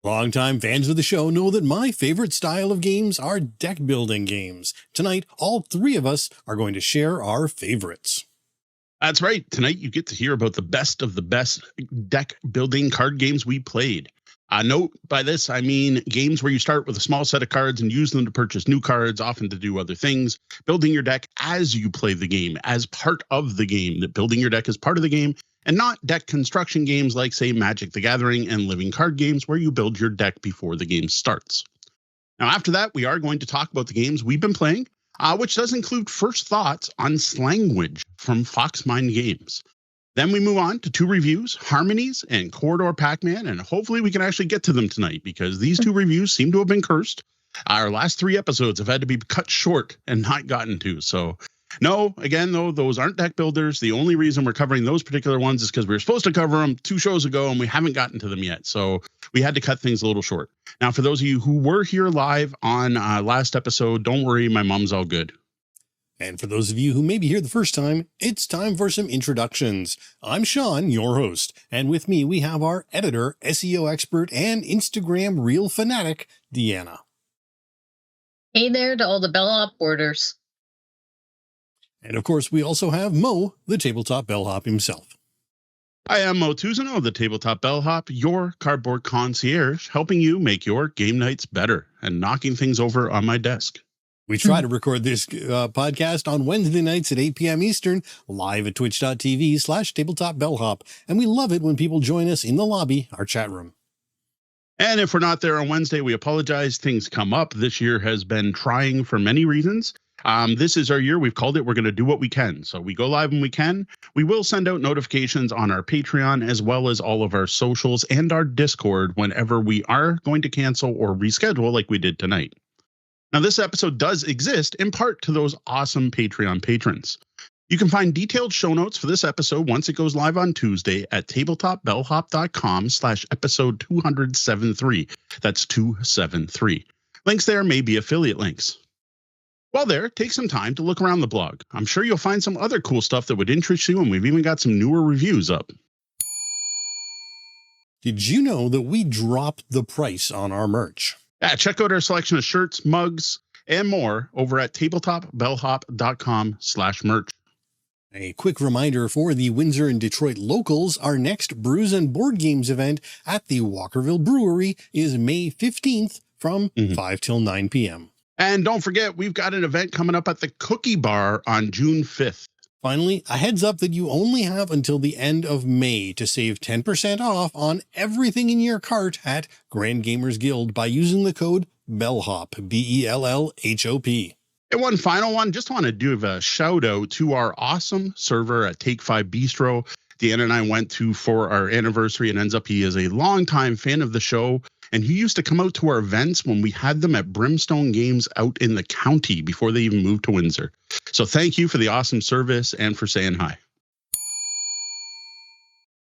Longtime fans of the show know that my favorite style of games are deck building games. Tonight, all three of us are going to share our favorites. That's right. Tonight, you get to hear about the best deck building card games we played. Note by this, I mean games where you start with a small set of cards and use them to purchase new cards, often to do other things. Building your deck as you play the game, as part of the game. That building your deck is part of the game, and not deck construction games like, say, Magic the Gathering and living card games where you build your deck before the game starts. Now, after that, we are going to talk about the games we've been playing, which does include first thoughts on Slanguage from Foxmind Games. Then we move on to two reviews, Harmonies and Quoridor Pac-Man, and hopefully we can actually get to them tonight because these two reviews seem to have been cursed. Our last three episodes have had to be cut short and not gotten to. So no, again, though, those aren't deck builders. The only reason we're covering those particular ones is because we were supposed to cover them 2 shows ago and we haven't gotten to them yet. So we had to cut things a little short. Now, for those of you who were here live on last episode, don't worry, my mom's all good. And for those of you who may be here the first time, it's time for some introductions. I'm Sean, your host, and with me we have our editor, SEO expert, and Instagram reel fanatic, Deanna. Hey there to all the Bellhop orders. And of course, we also have Mo, the Tabletop Bellhop himself. I am Mo Tuzano, the Tabletop Bellhop, your cardboard concierge, helping you make your game nights better and knocking things over on my desk. We try to record this podcast on Wednesday nights at 8 p.m. Eastern, live at twitch.tv/Tabletop Bellhop, and we love it when people join us in the lobby, our chat room. And if we're not there on Wednesday, we apologize. Things come up. This year has been trying for many reasons. This is our year. We've called it. We're going to do what we can. So we go live when we can. We will send out notifications on our Patreon as well as all of our socials and our Discord whenever we are going to cancel or reschedule like we did tonight. Now, this episode does exist in part to those awesome Patreon patrons. You can find detailed show notes for this episode once it goes live on Tuesday at tabletopbellhop.com/episode 273. That's 273. Links there may be affiliate links. While there, take some time to look around the blog. I'm sure you'll find some other cool stuff that would interest you, and we've even got some newer reviews up. Did you know that we dropped the price on our merch? Yeah, check out our selection of shirts, mugs, and more over at tabletopbellhop.com/merch. A quick reminder for the Windsor and Detroit locals, our next Brews and Board Games event at the Walkerville Brewery is May 15th from 5 till 9 p.m. And don't forget, we've got an event coming up at the Cookie Bar on June 5th. Finally, a heads up that you only have until the end of May to save 10% off on everything in your cart at Grand Gamers Guild by using the code BELLHOP, BELLHOP. And one final one, just want to give a shout out to our awesome server at Take 5 Bistro. Deanna and I went to for our anniversary, and ends up he is a longtime fan of the show. And he used to come out to our events when we had them at Brimstone Games out in the county before they even moved to Windsor. So thank you for the awesome service and for saying hi.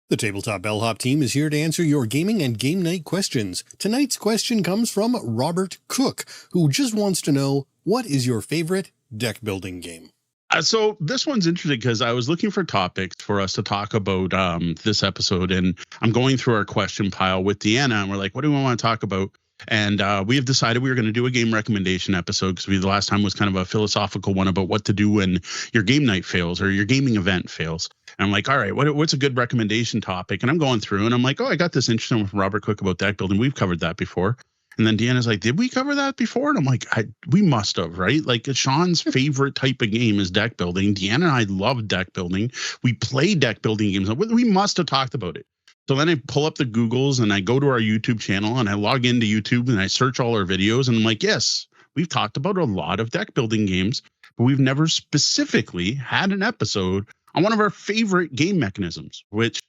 The Tabletop Bellhop team is here to answer your gaming and game night questions. Tonight's question comes from Robert Cook, who just wants to know, what is your favorite deck building game? So this one's interesting because I was looking for topics for us to talk about this episode, and I'm going through our question pile with Deanna, and we're like, what do we want to talk about? And we have decided we were going to do a game recommendation episode because the last time was kind of a philosophical one about what to do when your game night fails or your gaming event fails. And I'm like, all right, what's a good recommendation topic? And I'm going through and I'm like, oh, I got this interesting one from Robert Cook about deck building. We've covered that before. And then Deanna's like, did we cover that before? And I'm like, we must have, right? Like Sean's favorite type of game is deck building. Deanna and I love deck building. We play deck building games. We must have talked about it. So then I pull up the Googles and I go to our YouTube channel and I log into YouTube and I search all our videos. And I'm like, yes, we've talked about a lot of deck building games, but we've never specifically had an episode on one of our favorite game mechanisms, which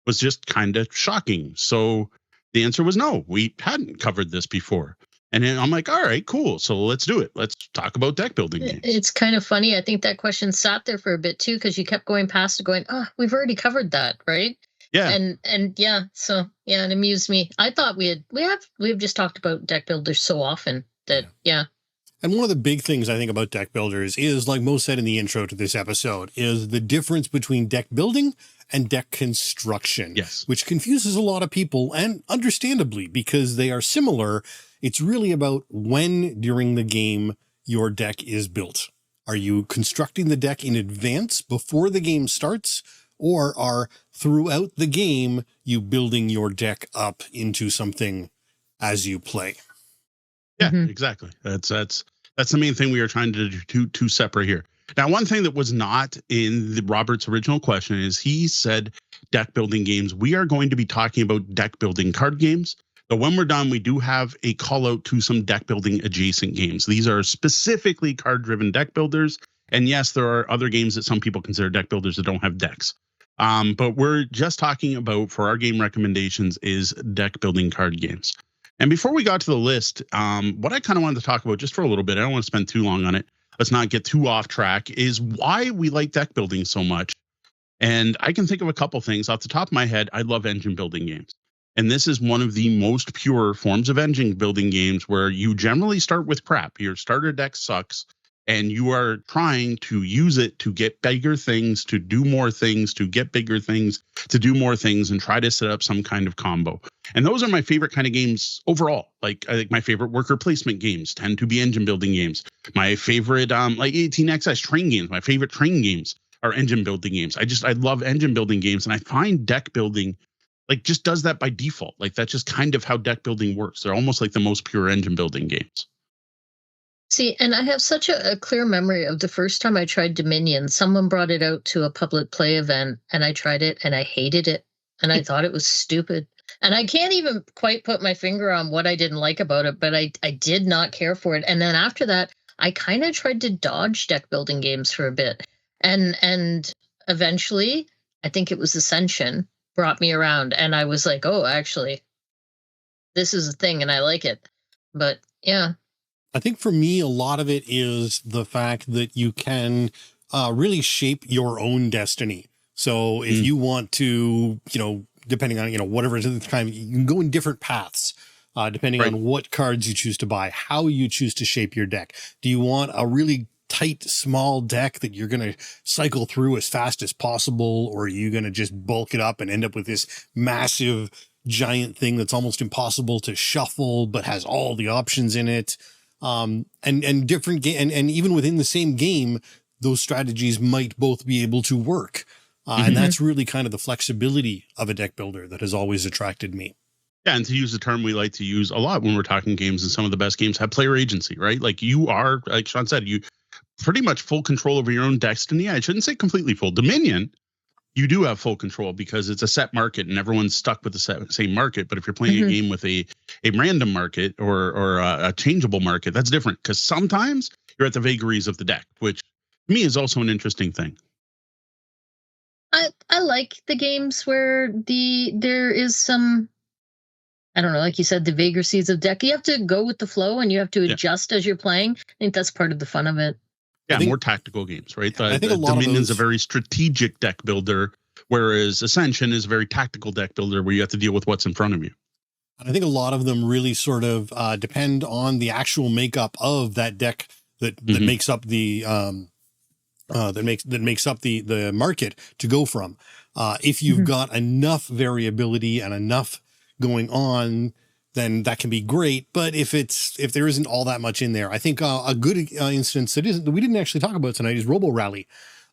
was just kind of shocking. So the answer was no, we hadn't covered this before. And then I'm like, all right, cool. So let's do it. Let's talk about deck building games. It's kind of funny. I think that question sat there for a bit too, because you kept going past it going, oh, we've already covered that, right? Yeah. And yeah, so yeah, it amused me. I thought we've just talked about deck builders so often that, yeah. And one of the big things I think about deck builders is, like Mo said in the intro to this episode, is the difference between deck building and deck construction. Yes. Which confuses a lot of people, and understandably, because they are similar. It's really about when during the game your deck is built. Are you constructing the deck in advance before the game starts, or are throughout the game you building your deck up into something as you play? Yeah, exactly. That's the main thing we are trying to do to separate here. Now, one thing that was not in Robert's original question is he said deck building games. We are going to be talking about deck building card games. But when we're done, we do have a call out to some deck building adjacent games. These are specifically card driven deck builders. And yes, there are other games that some people consider deck builders that don't have decks. But we're just talking about, for our game recommendations, is deck building card games. And before we got to the list, what I kind of wanted to talk about just for a little bit, I don't want to spend too long on it, let's not get too off track, is why we like deck building so much. And I can think of a couple things. Off the top of my head, I love engine building games. And this is one of the most pure forms of engine building games where you generally start with crap. Your starter deck sucks, and you are trying to use it to get bigger things, to do more things, to get bigger things, to do more things, and try to set up some kind of combo. And those are my favorite kind of games overall. Like, I think my favorite worker placement games tend to be engine building games. My favorite, like 18xx train games, my favorite train games are engine building games. I love engine building games, and I find deck building like just does that by default. Like that's just kind of how deck building works. They're almost like the most pure engine building games. See, and I have such a clear memory of the first time I tried Dominion. Someone brought it out to a public play event, and I tried it, and I hated it, and I thought it was stupid. And I can't even quite put my finger on what I didn't like about it, but I did not care for it. And then after that, I kind of tried to dodge deck building games for a bit. And eventually, I think it was Ascension, brought me around, and I was like, oh, actually, this is a thing, and I like it. But yeah. I think for me, a lot of it is the fact that you can really shape your own destiny. So if you want to, depending on, whatever it is at the time, you can go in different paths, depending on what cards you choose to buy, how you choose to shape your deck. Do you want a really tight, small deck that you're going to cycle through as fast as possible? Or are you going to just bulk it up and end up with this massive, giant thing that's almost impossible to shuffle, but has all the options in it? And different game, and even within the same game, those strategies might both be able to work. And that's really kind of the flexibility of a deck builder that has always attracted me. Yeah, and to use the term we like to use a lot when we're talking games, and some of the best games have player agency, right? Like you are, like Sean said, you pretty much full control over your own destiny. I shouldn't say completely full. Dominion, you do have full control because it's a set market and everyone's stuck with the same market. But if you're playing a game with a random market or a changeable market, that's different because sometimes you're at the vagaries of the deck, which to me is also an interesting thing. I like the games where there is some, I don't know, like you said, the vagaries of deck. You have to go with the flow and you have to adjust as you're playing. I think that's part of the fun of it. Yeah, more tactical games, right? I think a lot Dominion's of those, a very strategic deck builder, whereas Ascension is a very tactical deck builder where you have to deal with what's in front of you. I think a lot of them really sort of depend on the actual makeup of that deck that makes up the that makes up the market to go from. If you've got enough variability and enough going on, then that can be great. But if there isn't all that much in there, I think a good instance that we didn't actually talk about tonight is Robo Rally.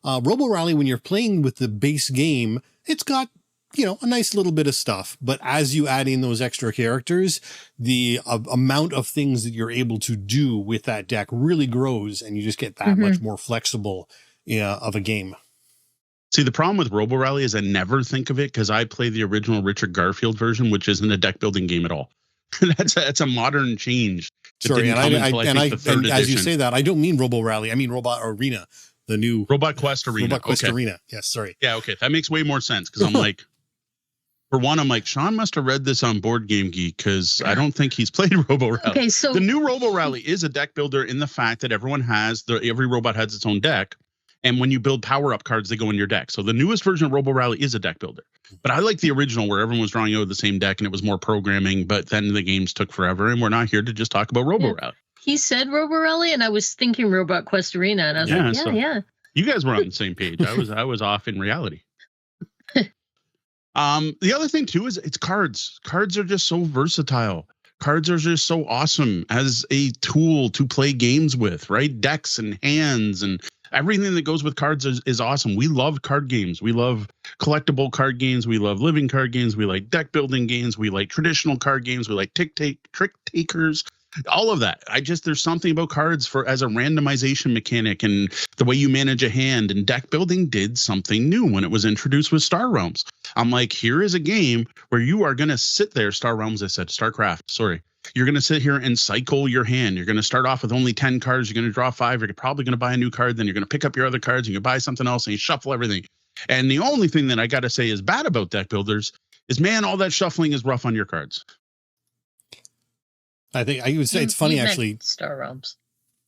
Robo Rally, when you're playing with the base game, it's got, a nice little bit of stuff. But as you add in those extra characters, the amount of things that you're able to do with that deck really grows, and you just get that much more flexible of a game. See, the problem with Robo Rally is I never think of it because I play the original Richard Garfield version, which isn't a deck building game at all. That's a modern change. Sorry, and as you say that, I don't mean Robo Rally. I mean Robot Arena, the new Robot Quest Arena. Robot Quest Arena. Yes, sorry. Yeah, okay, that makes way more sense because I'm like, for one, I'm like, Sean must have read this on Board Game Geek because I don't think he's played Robo Rally. Okay, so the new Robo Rally is a deck builder in the fact that every robot has its own deck. And when you build power-up cards, they go in your deck. So the newest version of Robo Rally is a deck builder. But I like the original where everyone was drawing out the same deck and it was more programming, but then the games took forever. And we're not here to just talk about Robo Rally. he said Roborelli, and I was thinking Robot Quest Arena, and I was like, so yeah. You guys were on the same page. I was off in reality. The other thing too is it's cards. Cards are just so versatile. Cards are just so awesome as a tool to play games with, right? Decks and hands and everything that goes with cards is awesome. We love card games. We love collectible card games. We love living card games. We like deck building games. We like traditional card games. We like trick takers. All of that. There's something about cards as a randomization mechanic and the way you manage a hand, and deck building did something new when it was introduced with Star Realms. I'm like, here is a game where you are going to sit there. Star Realms, I said, StarCraft, sorry. You're going to sit here and cycle your hand. You're going to start off with only 10 cards. You're going to draw 5. You're probably going to buy a new card. Then you're going to pick up your other cards and you buy something else and you shuffle everything. And the only thing that I got to say is bad about deck builders is, man, all that shuffling is rough on your cards. I think I would say it's funny, actually. Star Realms.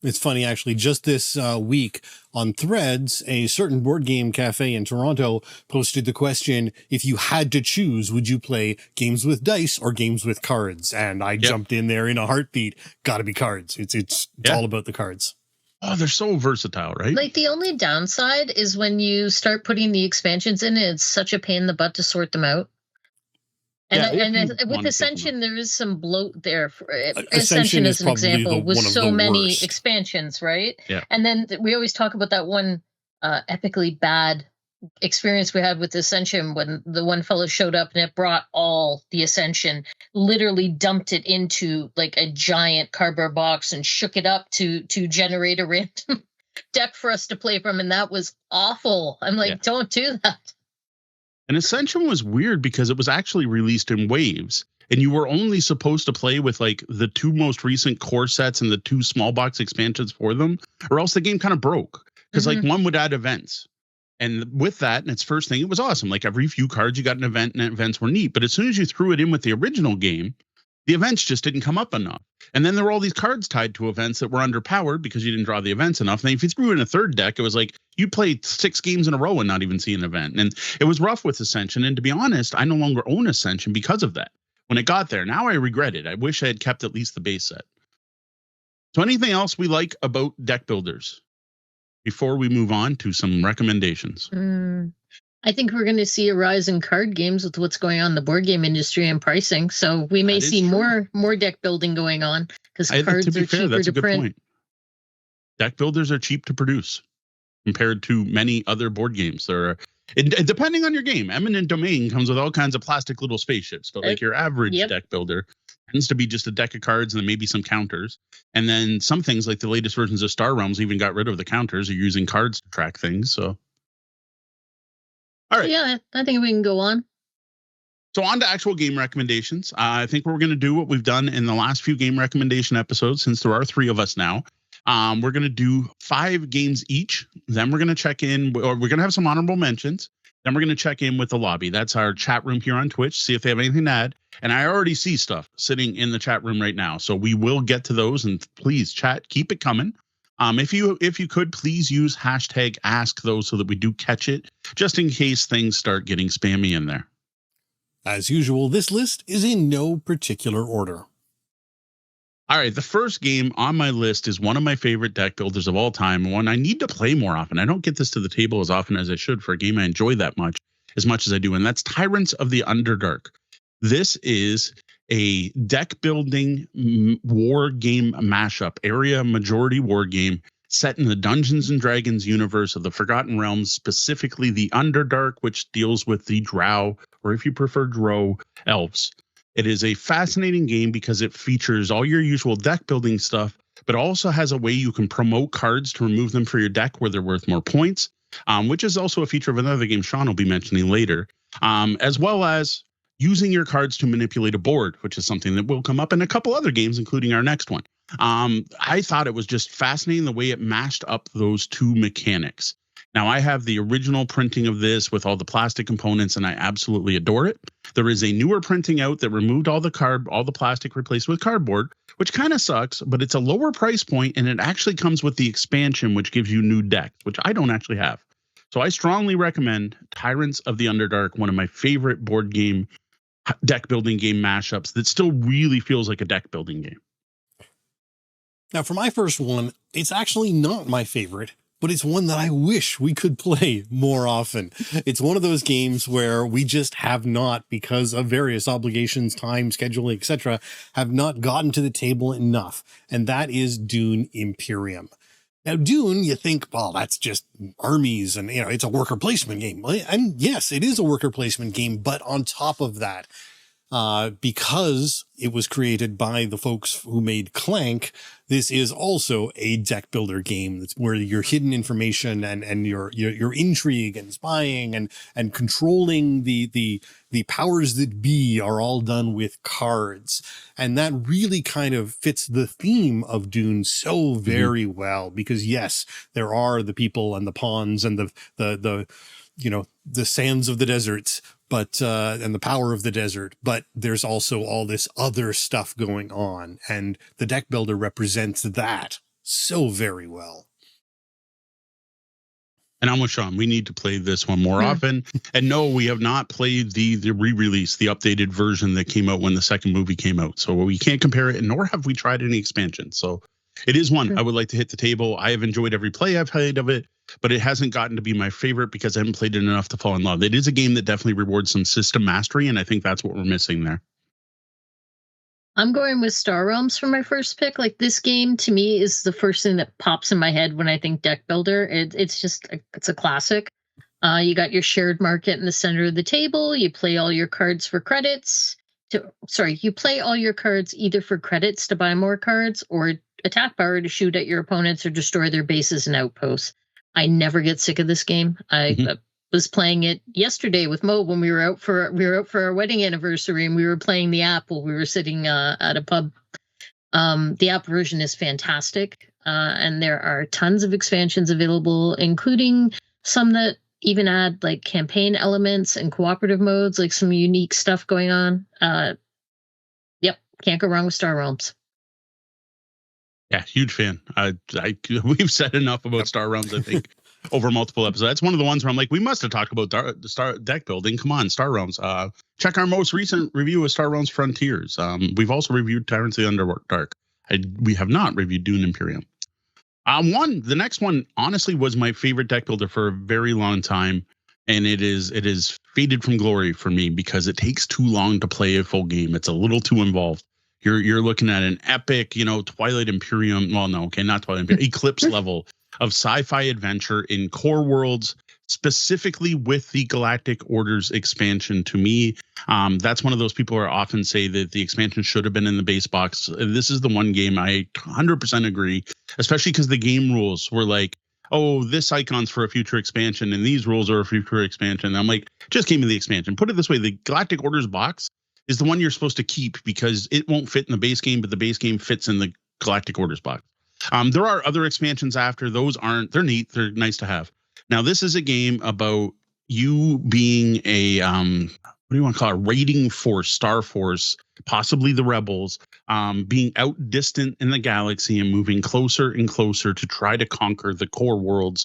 It's funny, actually, just this week on Threads, a certain board game cafe in Toronto posted the question, if you had to choose, would you play games with dice or games with cards? And I jumped in there in a heartbeat. Got to be cards. It's all about the cards. Oh, they're so versatile, right? Like, the only downside is when you start putting the expansions in, it's such a pain in the butt to sort them out. And with Ascension, there is some bloat there. Ascension as an example, with so many expansions, right? Yeah. And then we always talk about that one epically bad experience we had with Ascension when the one fellow showed up and it brought all the Ascension, literally dumped it into like a giant cardboard box and shook it up to generate a random deck for us to play from. And that was awful. I'm like, don't do that. And Ascension was weird because it was actually released in waves, and you were only supposed to play with like the 2 most recent core sets and the 2 small box expansions for them, or else the game kind of broke because like one would add events. And with that, and its first thing, it was awesome. Like every few cards, you got an event, and events were neat. But as soon as you threw it in with the original game, the events just didn't come up enough. And then there were all these cards tied to events that were underpowered because you didn't draw the events enough. And then if you threw in a third deck, it was like you played 6 games in a row and not even see an event. And it was rough with Ascension. And to be honest, I no longer own Ascension because of that. When it got there, now I regret it. I wish I had kept at least the base set. So anything else we like about deck builders before we move on to some recommendations? I think we're going to see a rise in card games with what's going on in the board game industry and pricing. So we may see more deck building going on because cards are cheaper to print. Point. Deck builders are cheap to produce compared to many other board games. Depending on your game, Eminent Domain comes with all kinds of plastic little spaceships, but like your average deck builder tends to be just a deck of cards and then maybe some counters. And then some things like the latest versions of Star Realms even got rid of the counters. You're using cards to track things. So. All right. Yeah, I think we can go on. So on to actual game recommendations. I think we're going to do what we've done in the last few game recommendation episodes, since there are 3 of us now. We're going to do 5 games each. Then we're going to check in, or we're going to have some honorable mentions. Then we're going to check in with the lobby. That's our chat room here on Twitch, see if they have anything to add. And I already see stuff sitting in the chat room right now. So we will get to those, and please chat, keep it coming. If you could, please use hashtag ask those so that we do catch it, just in case things start getting spammy in there. As usual, this list is in no particular order. All right, the first game on my list is one of my favorite deck builders of all time, one I need to play more often. I don't get this to the table as often as I should for a game I enjoy that much, as much as I do, and that's Tyrants of the Underdark. This is a deck building war game mashup, area majority war game set in the Dungeons and Dragons universe of the Forgotten Realms, specifically the Underdark, which deals with the Drow, or if you prefer Drow, elves. It is a fascinating game because it features all your usual deck building stuff, but also has a way you can promote cards to remove them for your deck where they're worth more points, which is also a feature of another game Sean will be mentioning later, as well as using your cards to manipulate a board, which is something that will come up in a couple other games, including our next one. I thought it was just fascinating the way it mashed up those 2 mechanics. Now, I have the original printing of this with all the plastic components, and I absolutely adore it. There is a newer printing out that removed all the plastic, replaced with cardboard, which kind of sucks, but it's a lower price point, and it actually comes with the expansion, which gives you new decks, which I don't actually have. So I strongly recommend Tyrants of the Underdark, one of my favorite board game deck building game mashups that still really feels like a deck building game. Now, for my first one, it's actually not my favorite, but it's one that I wish we could play more often. It's one of those games where we just have not, because of various obligations, time, scheduling, etc., have not gotten to the table enough, and that is Dune Imperium. Now, Dune, you think, well, that's just armies and, it's a worker placement game. And yes, it is a worker placement game, but on top of that, because it was created by the folks who made Clank, this is also a deck builder game. That's where your hidden information and your intrigue and spying and controlling the powers that be are all done with cards. And that really kind of fits the theme of Dune so very well, because yes, there are the people and the pawns and the sands of the deserts, but and the power of the desert, but there's also all this other stuff going on, and the deck builder represents that so very well. And I'm with Sean. We need to play this one more often. And no, we have not played the re-release, the updated version that came out when the second movie came out. So we can't compare it, nor have we tried any expansion. So it is one I would like to hit the table. I have enjoyed every play I've played of it, but it hasn't gotten to be my favorite because I haven't played it enough to fall in love. It is a game that definitely rewards some system mastery, and I think that's what we're missing there. I'm going with Star Realms for my first pick. Like, this game to me is the first thing that pops in my head when I think deck builder. It's a classic. You got your shared market in the center of the table. You play all your cards for credits. You play all your cards either for credits to buy more cards or attack power to shoot at your opponents or destroy their bases and outposts. I never get sick of this game. I was playing it yesterday with Mo when we were out for our wedding anniversary, and we were playing the app while we were sitting at a pub. The app version is fantastic, and there are tons of expansions available, including some that even add like campaign elements and cooperative modes, like some unique stuff going on. Yep, can't go wrong with Star Realms. Yeah, huge fan. We've said enough about Star Realms, I think, over multiple episodes. That's one of the ones where I'm like, we must have talked about the Star deck building. Come on, Star Realms. Check our most recent review of Star Realms Frontiers. We've also reviewed Tyrants of the Underdark. We have not reviewed Dune Imperium. The next one, honestly, was my favorite deck builder for a very long time, and it is faded from glory for me because it takes too long to play a full game. It's a little too involved. You're looking at an epic, Twilight Imperium. Well, no, okay, not Twilight Imperium. Eclipse level of sci-fi adventure in core worlds, specifically with the Galactic Orders expansion. To me, that's one of those people who often say that the expansion should have been in the base box. This is the one game I 100% agree, especially because the game rules were like, oh, this icon's for a future expansion, and these rules are a future expansion. And I'm like, just give me the expansion. Put it this way, the Galactic Orders box is the one you're supposed to keep because it won't fit in the base game, but the base game fits in the Galactic Orders box. There are other expansions after. Those aren't, they're neat. They're nice to have. Now, this is a game about you being a, what do you want to call it? Raiding force, Star Force, possibly the rebels, being outdistant in the galaxy and moving closer and closer to try to conquer the core worlds,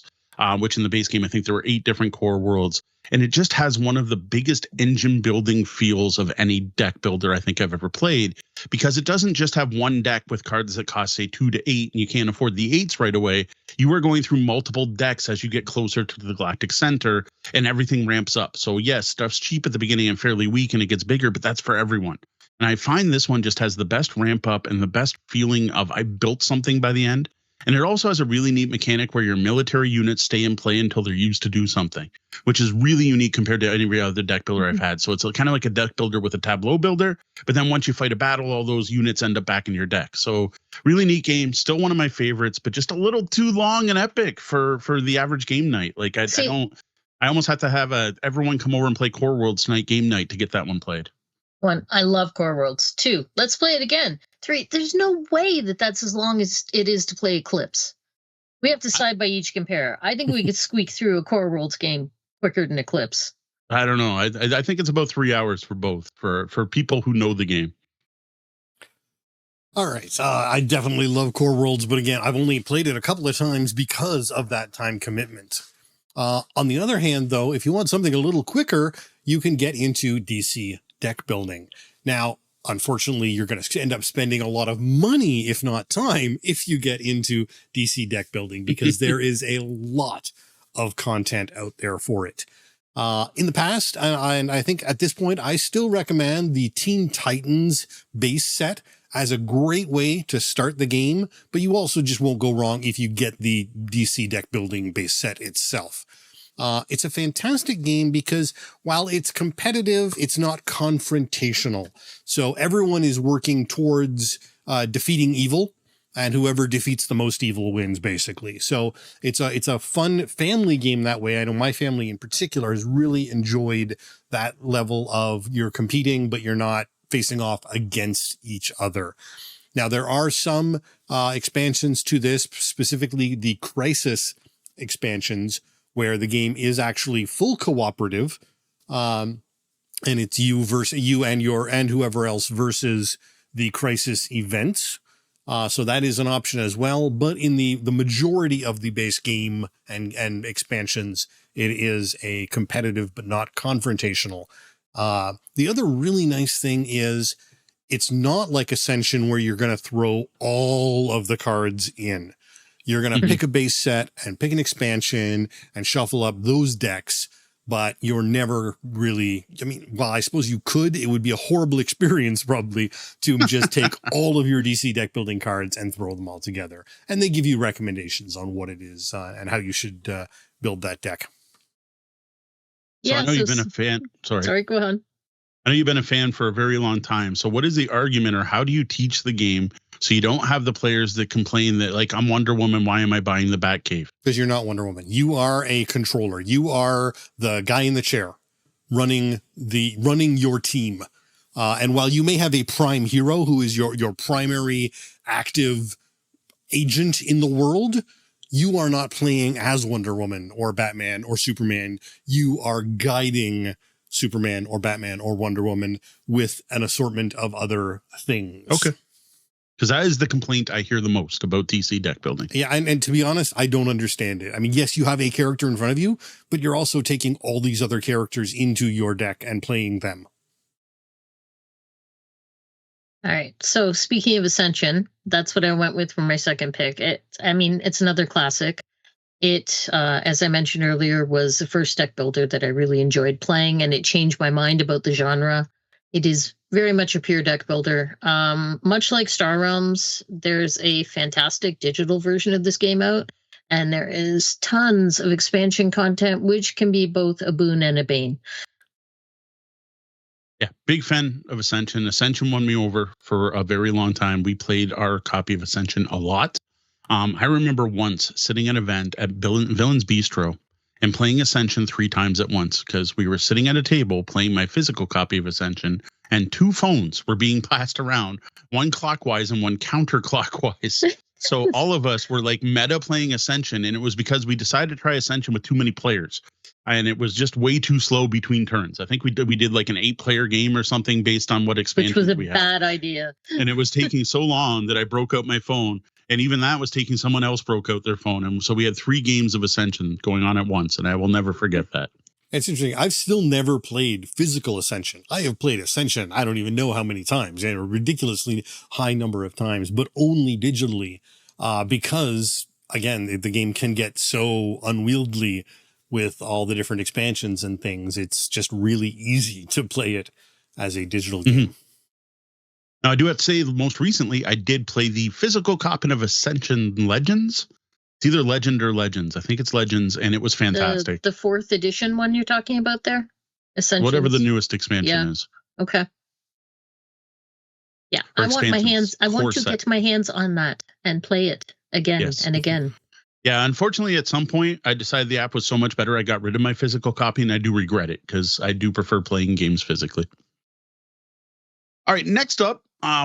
which in the base game, I think there were 8 different core worlds. And it just has one of the biggest engine building feels of any deck builder I think I've ever played, because it doesn't just have one deck with cards that cost, say, 2 to 8, and you can't afford the 8s right away. You are going through multiple decks as you get closer to the Galactic Center, and everything ramps up. So yes, stuff's cheap at the beginning and fairly weak, and it gets bigger, but that's for everyone. And I find this one just has the best ramp up and the best feeling of I built something by the end. And it also has a really neat mechanic where your military units stay in play until they're used to do something, which is really unique compared to any other deck builder I've had. So it's kind of like a deck builder with a tableau builder, but then once you fight a battle, all those units end up back in your deck. So really neat game, still one of my favorites, but just a little too long and epic for the average game night. Like I almost have to have everyone come over and play Core Worlds tonight game night to get that one played. 1, I love Core Worlds. 2, let's play it again. 3, there's no way that's as long as it is to play Eclipse. We have to side by each compare. I think we could squeak through a Core Worlds game quicker than Eclipse. I don't know. I think it's about 3 hours for both, for people who know the game. All right. I definitely love Core Worlds, but again, I've only played it a couple of times because of that time commitment. On the other hand, though, if you want something a little quicker, you can get into DC deck building. Now, Unfortunately, you're going to end up spending a lot of money, if not time, if you get into DC deck building, because there is a lot of content out there for it. In the past, and I think at this point, I still recommend the Teen Titans base set as a great way to start the game, but you also just won't go wrong if you get the DC deck building base set itself. It's a fantastic game because while it's competitive, it's not confrontational. So everyone is working towards defeating evil, and whoever defeats the most evil wins, basically. So it's a fun family game that way. I know my family in particular has really enjoyed that level of you're competing, but you're not facing off against each other. Now, there are some expansions to this, specifically the Crisis expansions, where the game is actually full cooperative, and it's you and whoever else versus the Crisis events. So that is an option as well. But in the majority of the base game and expansions, it is a competitive but not confrontational. The other really nice thing is it's not like Ascension where you're going to throw all of the cards in. You're going to pick a base set and pick an expansion and shuffle up those decks, but you're never really, I suppose you could. It would be a horrible experience probably to just take all of your DC deck building cards and throw them all together. And they give you recommendations on what it is and how you should build that deck. So I know you've been a fan. Sorry, go ahead. I know you've been a fan for a very long time. So what is the argument, or how do you teach the game so you don't have the players that complain that, like, I'm Wonder Woman, why am I buying the Batcave? Because you're not Wonder Woman. You are a controller. You are the guy in the chair running your team. And while you may have a prime hero who is your primary active agent in the world, you are not playing as Wonder Woman or Batman or Superman. You are guiding Superman or Batman or Wonder Woman with an assortment of other things. Okay. Because that is the complaint I hear the most about DC deck building. Yeah, and to be honest, I don't understand it. I mean, yes, you have a character in front of you, but you're also taking all these other characters into your deck and playing them. All right. So speaking of Ascension, that's what I went with for my second pick. It's another classic. It, as I mentioned earlier, was the first deck builder that I really enjoyed playing, and it changed my mind about the genre. It is very much a pure deck builder. Much like Star Realms, there's a fantastic digital version of this game out, and there is tons of expansion content, which can be both a boon and a bane. Yeah, big fan of Ascension. Ascension won me over for a very long time. We played our copy of Ascension a lot. I remember once sitting at an event at Villain's Bistro and playing Ascension 3 times at once, because we were sitting at a table playing my physical copy of Ascension, and 2 phones were being passed around, one clockwise and one counterclockwise. So all of us were like meta playing Ascension, and it was because we decided to try Ascension with too many players, and it was just way too slow between turns. I think we did like an 8-player game or something based on what expansion we had. Which was a bad idea. And it was taking so long that I broke out my phone. And even that was taking someone else broke out their phone. And so we had 3 games of Ascension going on at once. And I will never forget that. It's interesting. I've still never played physical Ascension. I have played Ascension, I don't even know how many times, and a ridiculously high number of times, but only digitally, because, again, the game can get so unwieldy with all the different expansions and things. It's just really easy to play it as a digital game. Mm-hmm. Now, I do have to say, most recently, I did play the physical copy of Ascension Legends. It's either Legend or Legends. I think it's Legends, and it was fantastic. The 4th edition one you're talking about there? Ascension. Whatever the newest expansion is. Okay. Yeah, Or I want to get my hands on that and play it again and again. Yeah, unfortunately, at some point, I decided the app was so much better, I got rid of my physical copy, and I do regret it, because I do prefer playing games physically. All right, next up,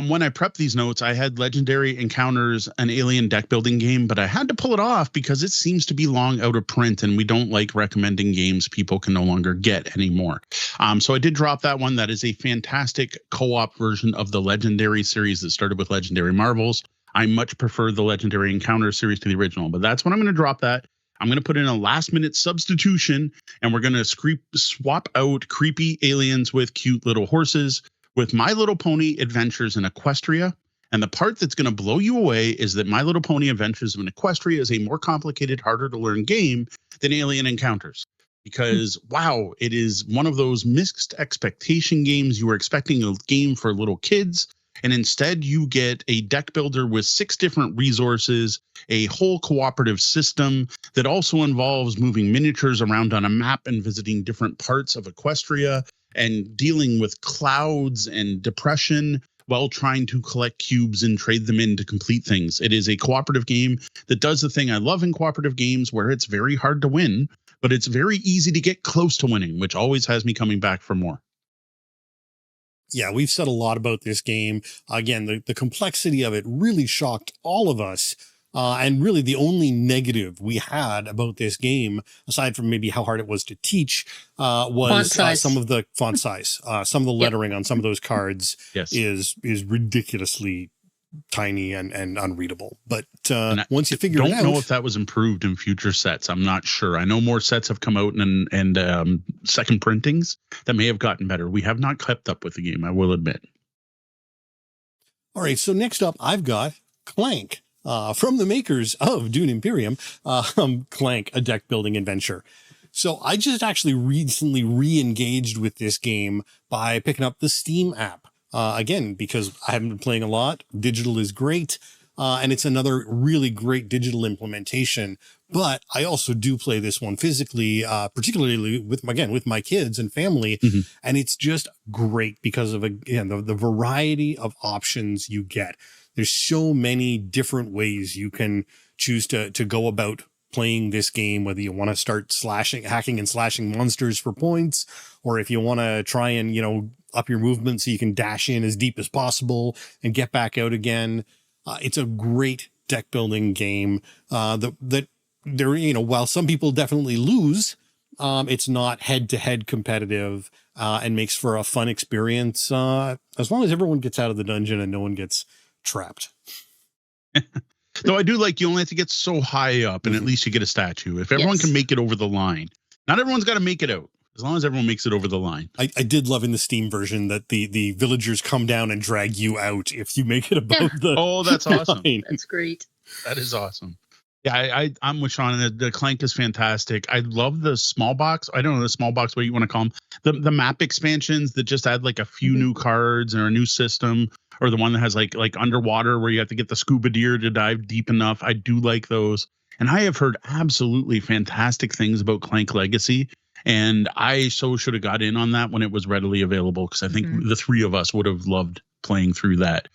when I prepped these notes, I had Legendary Encounters, an alien deck building game, but I had to pull it off because it seems to be long out of print, and we don't like recommending games people can no longer get anymore. So I did drop that one. That is a fantastic co-op version of the Legendary series that started with Legendary Marvels. I much prefer the Legendary Encounters series to the original, but that's when I'm going to drop that. I'm going to put in a last-minute substitution, and we're going to swap out creepy aliens with cute little horses. with My Little Pony Adventures in Equestria. And the part that's going to blow you away is that My Little Pony Adventures in Equestria is a more complicated, harder to learn game than Alien Encounters. Because, wow, it is one of those mixed expectation games. You were expecting a game for little kids, and instead you get a deck builder with 6 different resources, a whole cooperative system that also involves moving miniatures around on a map and visiting different parts of Equestria and dealing with clouds and depression while trying to collect cubes and trade them in to complete things. It is a cooperative game that does the thing I love in cooperative games, where it's very hard to win, but it's very easy to get close to winning, which always has me coming back for more. Yeah, we've said a lot about this game. Again, the complexity of it really shocked all of us. And really the only negative we had about this game, aside from maybe how hard it was to teach, was some of the font size. Some of the lettering on some of those cards is ridiculously tiny and unreadable. But once you figure it out, don't know if that was improved in future sets. I'm not sure. I know more sets have come out and second printings that may have gotten better. We have not kept up with the game, I will admit. All right, so next up, I've got Clank. From the makers of Dune Imperium, Clank, a deck building adventure. So I just actually recently re-engaged with this game by picking up the Steam app. Again, because I haven't been playing a lot. Digital is great. And it's another really great digital implementation. But I also do play this one physically, particularly with my kids and family. Mm-hmm. And it's just great because of, again, the variety of options you get. There's so many different ways you can choose to go about playing this game, whether you want to start hacking and slashing monsters for points, or if you want to try and, up your movement so you can dash in as deep as possible and get back out again. It's a great deck building game that there, while some people definitely lose, it's not head to head competitive and makes for a fun experience as long as everyone gets out of the dungeon and no one gets trapped. Though I do like you only have to get so high up and at least you get a statue. If everyone can make it over the line, not everyone's got to make it out. As long as everyone makes it over the line. I did love in the Steam version that the villagers come down and drag you out if you make it above the Oh, that's awesome. Line. That's great. That is awesome. Yeah, I'm with Sean. The Clank is fantastic. I love the small box. I don't know the small box, what you want to call them. The map expansions that just add like a few new cards or a new system, or the one that has like underwater where you have to get the scuba deer to dive deep enough. I do like those. And I have heard absolutely fantastic things about Clank Legacy. And I should have got in on that when it was readily available, because I think the 3 of us would have loved playing through that.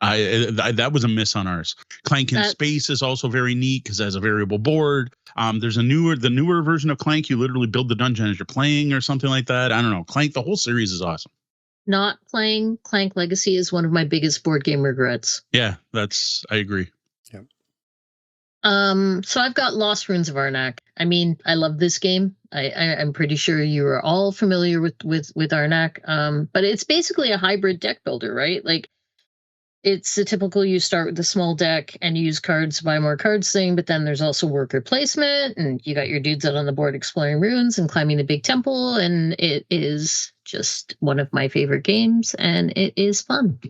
That was a miss on ours. Clank in Space is also very neat because it has a variable board. There's the newer version of Clank. You literally build the dungeon as you're playing or something like that. I don't know. Clank, the whole series is awesome. Not playing Clank Legacy is one of my biggest board game regrets. Yeah, I agree. So I've got Lost Ruins of Arnak. I mean, I love this game. I'm pretty sure you are all familiar with Arnak. But it's basically a hybrid deck builder, right? Like, it's the typical, you start with a small deck and you use cards to buy more cards thing, but then there's also worker placement, and you got your dudes out on the board exploring ruins and climbing the big temple, and it is just one of my favorite games, and it is fun.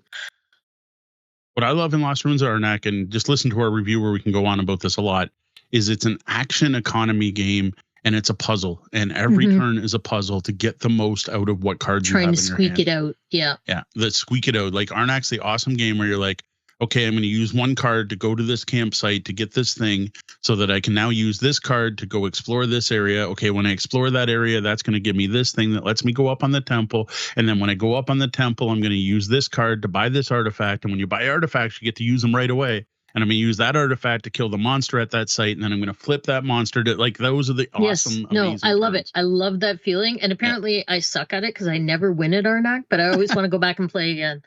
What I love in Lost Ruins of Arnak, and just listen to our review where we can go on about this a lot, is it's an action economy game, and it's a puzzle, and every turn is a puzzle to get the most out of what cards you have in your hand. Trying to squeak it out. Yeah, let's squeak it out. Like Arnak's the awesome game where you're like, okay, I'm going to use one card to go to this campsite to get this thing so that I can now use this card to go explore this area. Okay, when I explore that area, that's going to give me this thing that lets me go up on the temple. And then when I go up on the temple, I'm going to use this card to buy this artifact. And when you buy artifacts, you get to use them right away. And I'm going to use that artifact to kill the monster at that site. And then I'm going to flip that monster to, like, those are the awesome, no, I love it. I love that feeling. And apparently I suck at it because I never win at Arnak, but I always want to go back and play again.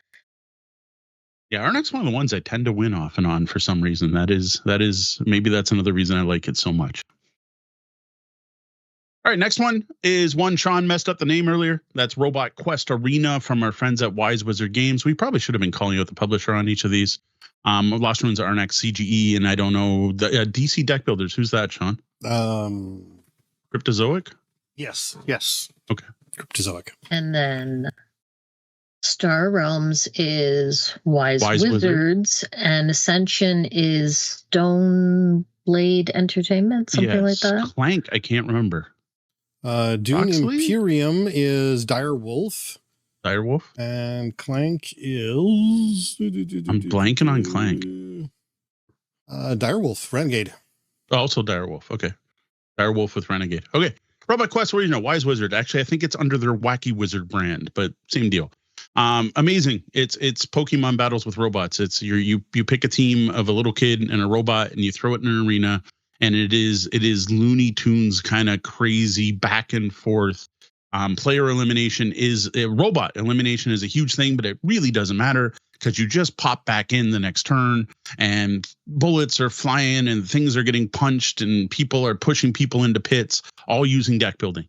Yeah, Arnak's one of the ones I tend to win off and on for some reason. That is maybe that's another reason I like it so much. All right, next one is one Sean messed up the name earlier. That's Robot Quest Arena from our friends at Wise Wizard Games. We probably should have been calling out the publisher on each of these. Lost Ruins of Arnak CGE, and I don't know the DC Deck Builders. Who's that, Sean? Cryptozoic? Yes. Okay. Cryptozoic. And then Star Realms is Wise Wizards, and Ascension is Stone Blade Entertainment, something like that. Clank, I can't remember. Dune Imperium is Dire Wolf. Direwolf? And Clank is... I'm blanking on Clank. Direwolf, Renegade. Also Direwolf, okay. Direwolf with Renegade. Okay. Robot Quest, what do you know? Wise Wizard. Actually, I think it's under their Wacky Wizard brand, but same deal. Amazing. It's Pokemon battles with robots. It's you pick a team of a little kid and a robot and you throw it in an arena, and it is Looney Tunes kind of crazy back and forth. Player elimination is robot elimination is a huge thing, but it really doesn't matter because you just pop back in the next turn and bullets are flying and things are getting punched and people are pushing people into pits, all using deck building.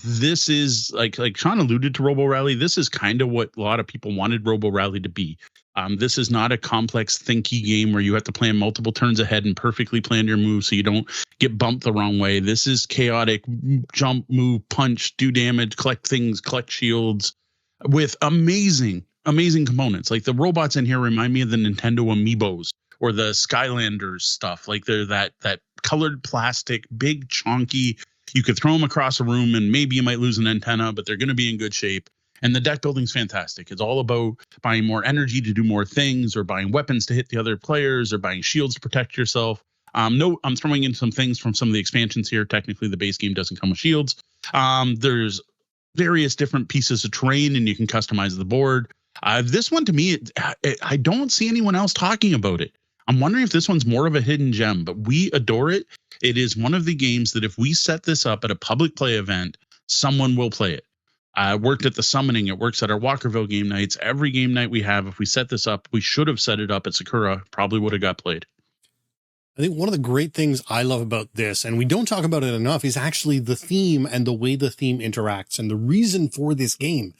This is like Sean alluded to Robo Rally. This is kind of what a lot of people wanted Robo Rally to be. This is not a complex thinky game where you have to plan multiple turns ahead and perfectly plan your move so you don't get bumped the wrong way. This is chaotic, jump, move, punch, do damage, collect things, collect shields with amazing components. Like the robots in here remind me of the Nintendo Amiibos or the Skylanders stuff. Like they're that colored plastic, big, chunky. You could throw them across a room and maybe you might lose an antenna, but they're going to be in good shape. And the deck building's fantastic. It's all about buying more energy to do more things, or buying weapons to hit the other players, or buying shields to protect yourself. I'm throwing in some things from some of the expansions here. Technically, the base game doesn't come with shields. There's various different pieces of terrain, and you can customize the board. This one, to me, I don't see anyone else talking about it. I'm wondering if this one's more of a hidden gem, but we adore it. It is one of the games that if we set this up at a public play event, someone will play it. I worked at the Summoning. It works at our Walkerville game nights. Every game night we have, if we set this up, we should have set it up at Sakura, probably would have got played. I think one of the great things I love about this, and we don't talk about it enough, is actually the theme and the way the theme interacts. And the reason for this game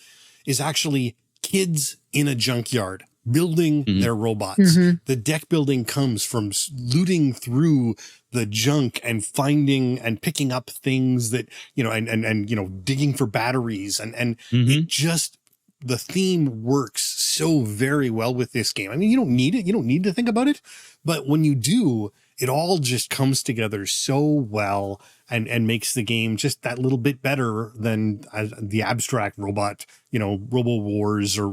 is actually kids in a junkyard building their robots. The deck building comes from looting through the junk and finding and picking up things that, and digging for batteries and it just, the theme works so very well with this game. I mean, you don't need it. You don't need to think about it. But when you do, it all just comes together so well and makes the game just that little bit better than the abstract robot, Robo Wars or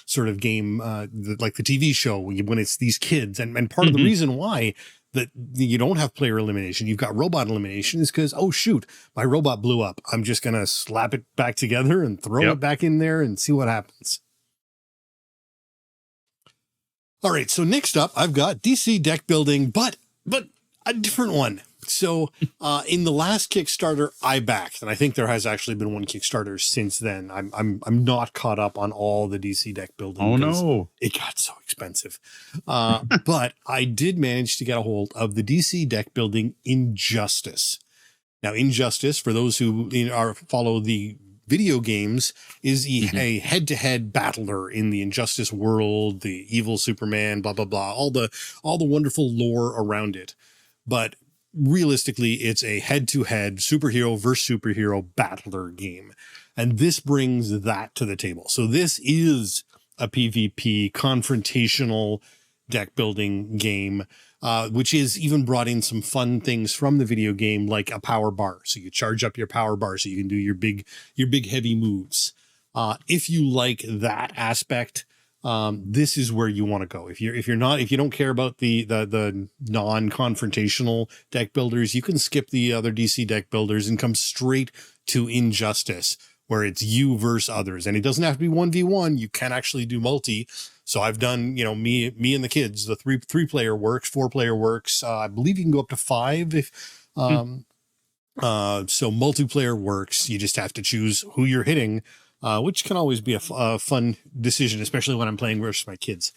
sort of game, like the TV show when it's these kids. And part of the reason why that you don't have player elimination, you've got robot elimination, is because, oh shoot, my robot blew up. I'm just going to slap it back together and throw it back in there and see what happens. All right, so next up, I've got DC deck building, but a different one. So in the last Kickstarter, I backed, and I think there has actually been one Kickstarter since then. I'm not caught up on all the DC deck building. Oh no, it got so expensive. But I did manage to get a hold of the DC deck building Injustice. Now, Injustice, for those who follow the video games, is a head-to-head battler in the Injustice world, the evil Superman, blah blah blah, all the wonderful lore around it. But realistically, it's a head-to-head superhero versus superhero battler game, and this brings that to the table. So this is a PvP confrontational deck building game, which is even brought in some fun things from the video game, like a power bar. So you charge up your power bar so you can do your big heavy moves. If you like that aspect, this is where you want to go. If you don't care about the non-confrontational deck builders, you can skip the other DC deck builders and come straight to Injustice, where it's you versus others. And it doesn't have to be 1v1. You can actually do multi. So I've done, me and the kids, the three player works, 4 player works. I believe you can go up to 5 if, so multiplayer works. You just have to choose who you're hitting, which can always be a fun decision, especially when I'm playing versus my kids.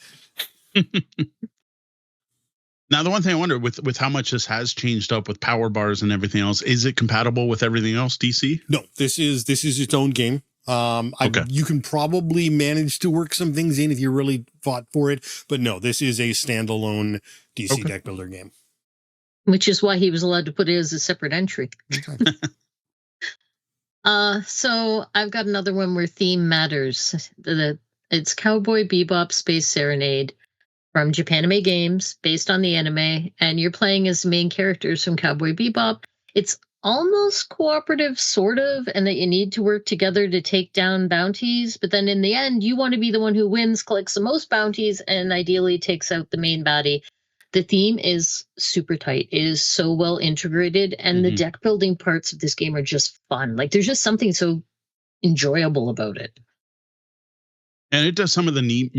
Now, the one thing I wonder with how much this has changed up with power bars and everything else, is it compatible with everything else, DC? No, this is its own game. Okay. You can probably manage to work some things in if you really fought for it, but no, this is a standalone DC deck builder game. Which is why he was allowed to put it as a separate entry. So I've got another one where theme matters. It's Cowboy Bebop Space Serenade from Japanime Games, based on the anime, and you're playing as the main characters from Cowboy Bebop. It's almost cooperative, sort of, and that you need to work together to take down bounties, but then in the end, you want to be the one who wins, collects the most bounties, and ideally takes out the main baddie. The theme is super tight. It is so well integrated, and the deck building parts of this game are just fun. Like, there's just something so enjoyable about it. And it does some of the neat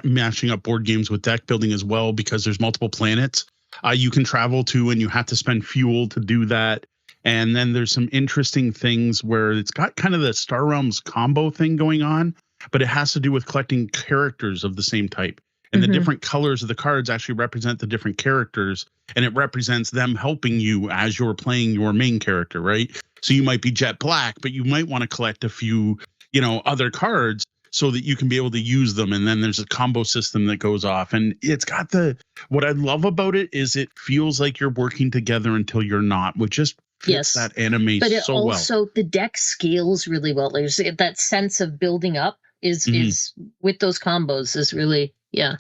matching up board games with deck building as well, because there's multiple planets you can travel to, and you have to spend fuel to do that. And then there's some interesting things where it's got kind of the Star Realms combo thing going on, but it has to do with collecting characters of the same type. And the different colors of the cards actually represent the different characters, and it represents them helping you as you're playing your main character, right? So you might be Jet Black, but you might want to collect a few, other cards so that you can be able to use them. And then there's a combo system that goes off. And it's got what I love about it is it feels like you're working together until you're not, which just fits that anime but it so also, well. the deck scales really well. There's that sense of building up is with those combos is really, yeah.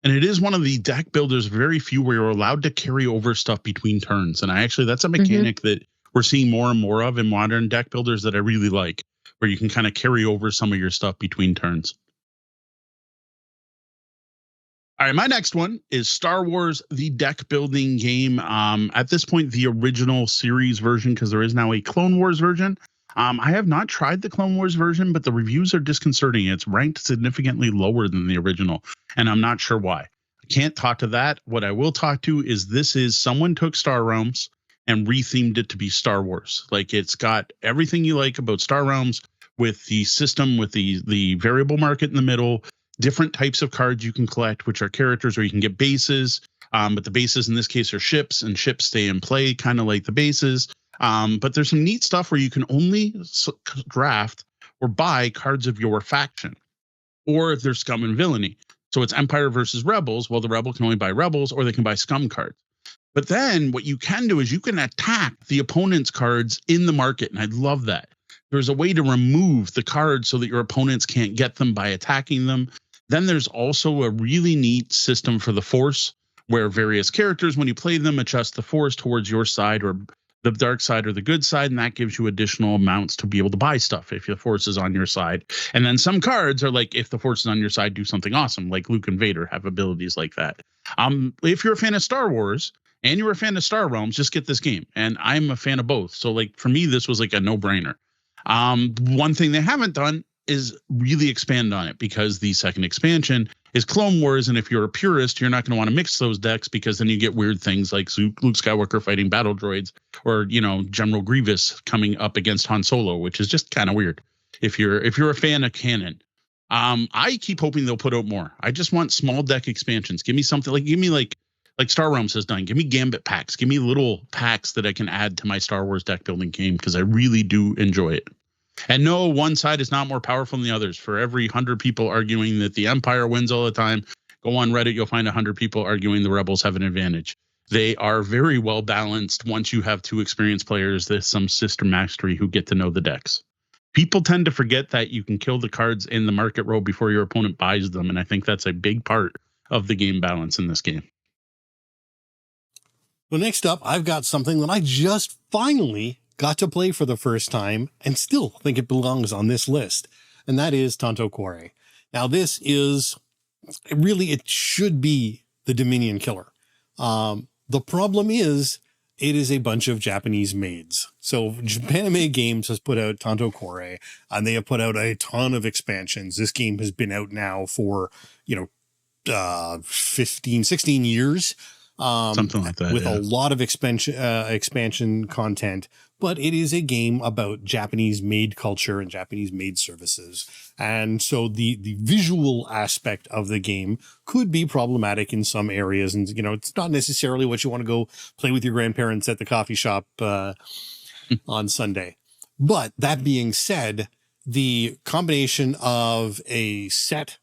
And it is one of the deck builders, very few where you're allowed to carry over stuff between turns. And that's a mechanic that we're seeing more and more of in modern deck builders that I really like, where you can kind of carry over some of your stuff between turns. All right, my next one is Star Wars, the deck building game. At this point, the original series version, because there is now a Clone Wars version. I have not tried the Clone Wars version, but the reviews are disconcerting. It's ranked significantly lower than the original, and I'm not sure why. I can't talk to that. What I will talk to is someone took Star Realms and rethemed it to be Star Wars. Like, it's got everything you like about Star Realms with the system, with the variable market in the middle, different types of cards you can collect, which are characters, or you can get bases. But the bases in this case are ships, and ships stay in play, kind of like the bases. But there's some neat stuff where you can only draft or buy cards of your faction, or if there's scum and villainy. So it's Empire versus Rebels. Well, the Rebel can only buy Rebels, or they can buy scum cards. But then what you can do is you can attack the opponent's cards in the market. And I love that. There's a way to remove the cards so that your opponents can't get them by attacking them. Then there's also a really neat system for the Force, where various characters, when you play them, adjust the Force towards your side, or the dark side or the good side, and that gives you additional amounts to be able to buy stuff if the Force is on your side. And then some cards are like, if the Force is on your side, do something awesome, like Luke and Vader have abilities like that. If you're a fan of Star Wars and you're a fan of Star Realms, just get this game. And I'm a fan of both. So like, for me, this was like a no-brainer. One thing they haven't done is really expand on it, because the second expansion is Clone Wars, and if you're a purist, you're not going to want to mix those decks, because then you get weird things like Luke Skywalker fighting battle droids, or General Grievous coming up against Han Solo, which is just kind of weird if you're a fan of canon. I keep hoping they'll put out more. I just want small deck expansions. Give me something like Star Realms has done. Give me Gambit packs. Give me little packs that I can add to my Star Wars deck building game, because I really do enjoy it. And no, one side is not more powerful than the others. For every 100 people arguing that the Empire wins all the time, go on Reddit, you'll find 100 people arguing the Rebels have an advantage. They are very well balanced once you have two experienced players. There's some sister mastery who get to know the decks. People tend to forget that you can kill the cards in the market row before your opponent buys them, and I think that's a big part of the game balance in this game. Well, next up, I've got something that I just finally got to play for the first time and still think it belongs on this list, and that is Tanto Cuore. Now, this is really, it should be the Dominion killer. The problem is it is a bunch of Japanese maids. So Japanime Games has put out Tanto Cuore, and they have put out a ton of expansions. This game has been out now for, 15, 16 years. Something like that, with a lot of expansion content, but it is a game about Japanese maid culture and Japanese maid services. And so the visual aspect of the game could be problematic in some areas. And, it's not necessarily what you want to go play with your grandparents at the coffee shop on Sunday. But that being said, the combination of a set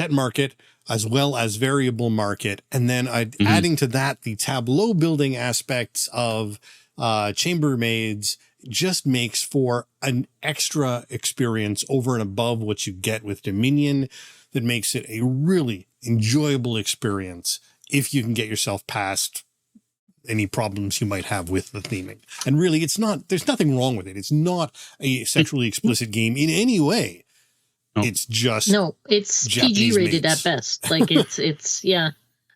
market as well as variable market, and then adding to that the tableau building aspects of chambermaids just makes for an extra experience over and above what you get with Dominion that makes it a really enjoyable experience if you can get yourself past any problems you might have with the theming. And really, there's nothing wrong with it. It's not a sexually explicit game in any way. No. It's just it's Japanese PG rated maids. at best. Like it's yeah.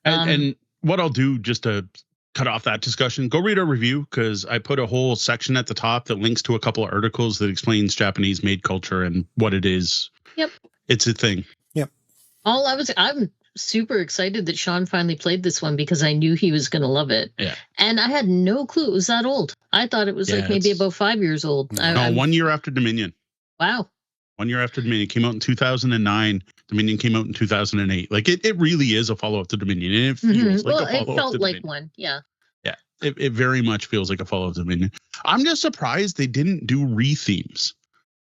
And what I'll do just to cut off that discussion, go read our review, because I put a whole section at the top that links to a couple of articles that explains Japanese maid culture and what it is. Yep. It's a thing. Yep. I'm super excited that Sean finally played this one because I knew he was going to love it. Yeah. And I had no clue it was that old. I thought it was like maybe about 5 years old. No, 1 year after Dominion. Wow. 1 year after Dominion. Came out in 2009. Dominion came out in 2008. Like it really is a follow-up to Dominion. And it feels like a follow-up it felt to like Dominion. one. Yeah. Yeah. It very much feels like a follow-up to Dominion. I'm just surprised they didn't do re-themes.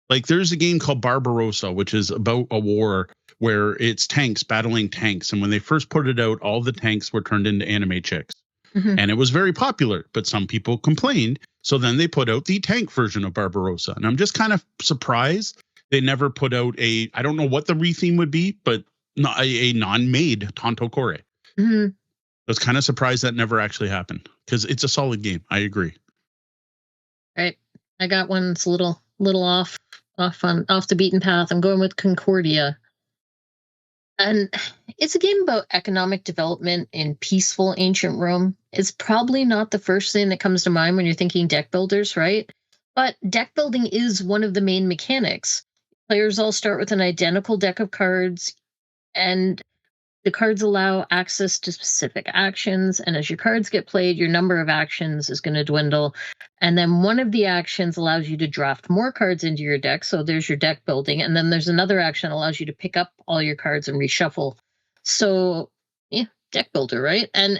Like there's a game called Barbarossa, which is about a war where it's tanks battling tanks. And when they first put it out, all the tanks were turned into anime chicks. Mm-hmm. And it was very popular, but some people complained. So then they put out the tank version of Barbarossa. And I'm just kind of surprised they never put out I don't know what the re-theme would be, but not a non-made Tanto Kore. Mm-hmm. I was kind of surprised that never actually happened because it's a solid game. I agree. Right. I got one that's a little off the beaten path. I'm going with Concordia. And it's a game about economic development in peaceful ancient Rome. It's probably not the first thing that comes to mind when you're thinking deck builders, right? But deck building is one of the main mechanics. Players all start with an identical deck of cards, and the cards allow access to specific actions. And as your cards get played, your number of actions is going to dwindle. And then one of the actions allows you to draft more cards into your deck. So there's your deck building. And then there's another action that allows you to pick up all your cards and reshuffle. So yeah, deck builder, right? And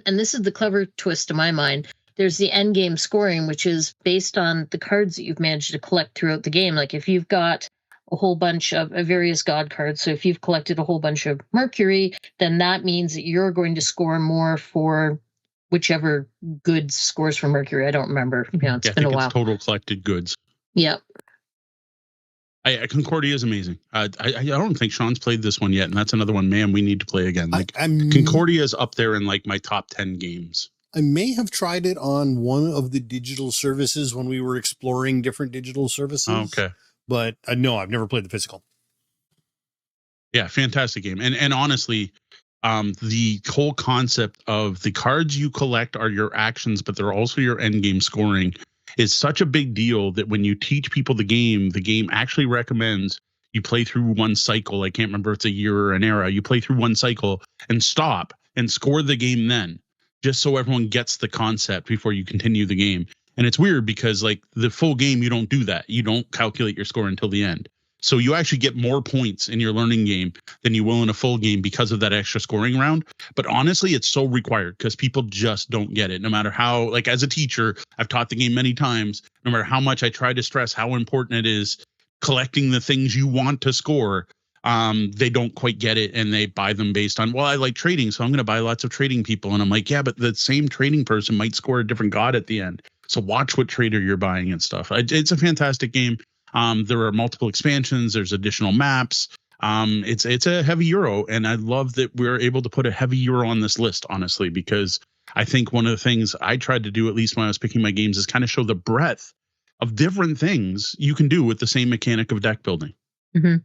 this is the clever twist to my mind. There's the end game scoring, which is based on the cards that you've managed to collect throughout the game. Like if you've got a whole bunch of various god cards. So if you've collected a whole bunch of Mercury, then that means that you're going to score more for whichever goods scores for Mercury. I don't remember. It's been a while. It's total collected goods. Yep. Concordia is amazing. I don't think Sean's played this one yet, and that's another one, man, we need to play again. Like Concordia is up there in like my top 10 games. I may have tried it on one of the digital services when we were exploring different digital services. Okay. But no, I've never played the physical. Yeah, fantastic game. And honestly, the whole concept of the cards you collect are your actions, but they're also your end game scoring is such a big deal that when you teach people the game actually recommends you play through one cycle. I can't remember if it's a year or an era. You play through one cycle and stop and score the game then, just so everyone gets the concept before you continue the game. And it's weird because like the full game, you don't do that. You don't calculate your score until the end. So you actually get more points in your learning game than you will in a full game because of that extra scoring round. But honestly, it's so required because people just don't get it. No matter how, like as a teacher, I've taught the game many times, no matter how much I try to stress how important it is collecting the things you want to score, they don't quite get it. And they buy them based on, well, I like trading, so I'm going to buy lots of trading people. And I'm like, yeah, but the same trading person might score a different god at the end. So watch what trader you're buying and stuff. It's a fantastic game. There are multiple expansions. There's additional maps. It's a heavy Euro, and I love that we're able to put a heavy Euro on this list, honestly, because I think one of the things I tried to do, at least when I was picking my games, is kind of show the breadth of different things you can do with the same mechanic of deck building. Mm-hmm.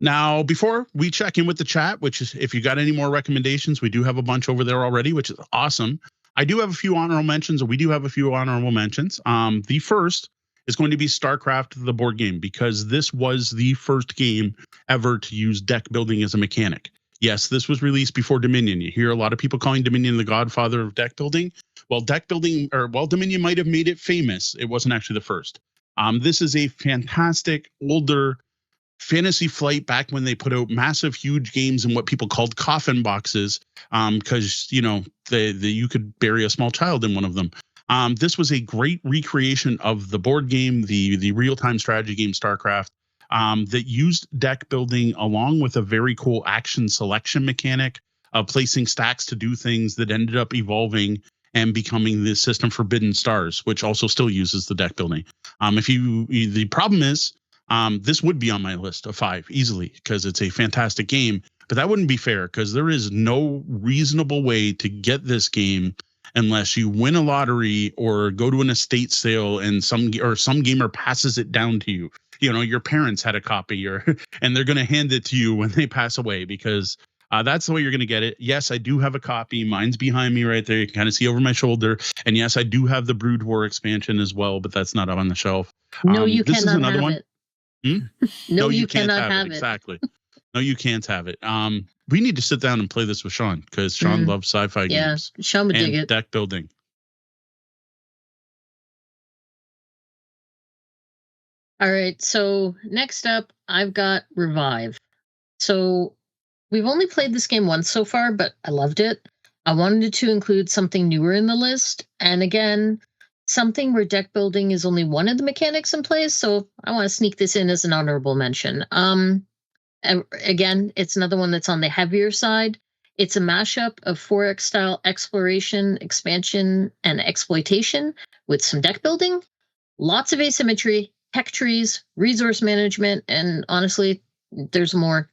Now, before we check in with the chat, which is if you got any more recommendations, we do have a bunch over there already, which is awesome. I do have a few honorable mentions, or we do have a few honorable mentions. The first is going to be StarCraft, the board game, because this was the first game ever to use deck building as a mechanic. Yes, this was released before Dominion. You hear a lot of people calling Dominion the godfather of deck building. Well, Dominion might have made it famous, it wasn't actually the first. This is a fantastic older Fantasy Flight back when they put out massive, huge games in what people called coffin boxes, because you could bury a small child in one of them. This was a great recreation of the board game, the real-time strategy game StarCraft, that used deck building along with a very cool action selection mechanic of placing stacks to do things that ended up evolving and becoming the system Forbidden Stars, which also still uses the deck building. The problem is, this would be on my list of 5 easily because it's a fantastic game, but that wouldn't be fair because there is no reasonable way to get this game unless you win a lottery or go to an estate sale and some gamer passes it down to you. You know, your parents had a copy and they're going to hand it to you when they pass away because that's the way you're going to get it. Yes, I do have a copy. Mine's behind me right there. You can kind of see over my shoulder. And yes, I do have the Brood War expansion as well, but that's not up on the shelf. No, you this cannot is another have one. it. No, you can't cannot have it. Exactly. No, you can't have it. We need to sit down and play this with Sean because Sean loves sci-fi games. Yeah, Sean would dig it. Deck building. All right, so next up, I've got Revive. So we've only played this game once so far, but I loved it. I wanted to include something newer in the list, and again, something where deck building is only one of the mechanics in place, so I want to sneak this in as an honorable mention. Again, it's another one that's on the heavier side. It's a mashup of 4X style exploration, expansion, and exploitation with some deck building, lots of asymmetry, tech trees, resource management, and honestly, there's more.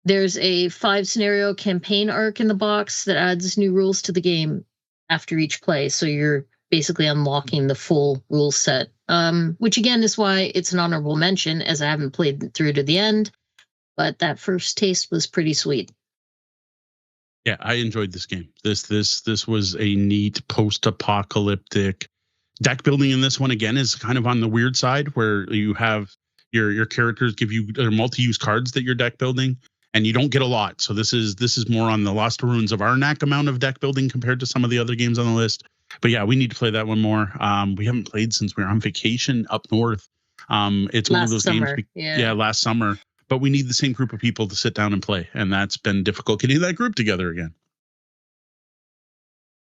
There's a 5 scenario campaign arc in the box that adds new rules to the game after each play. So you're basically unlocking the full rule set, which again is why it's an honorable mention as I haven't played through to the end, but that first taste was pretty sweet. Yeah, I enjoyed this game. This was a neat post-apocalyptic deck building. In this one again is kind of on the weird side where you have your characters give you multi-use cards that you're deck building, and you don't get a lot. So this is more on the Lost Ruins of Arnak amount of deck building compared to some of the other games on the list. But yeah, we need to play that one more. We haven't played since we were on vacation up north. It's one of those games. Last summer. But we need the same group of people to sit down and play, and that's been difficult getting that group together again.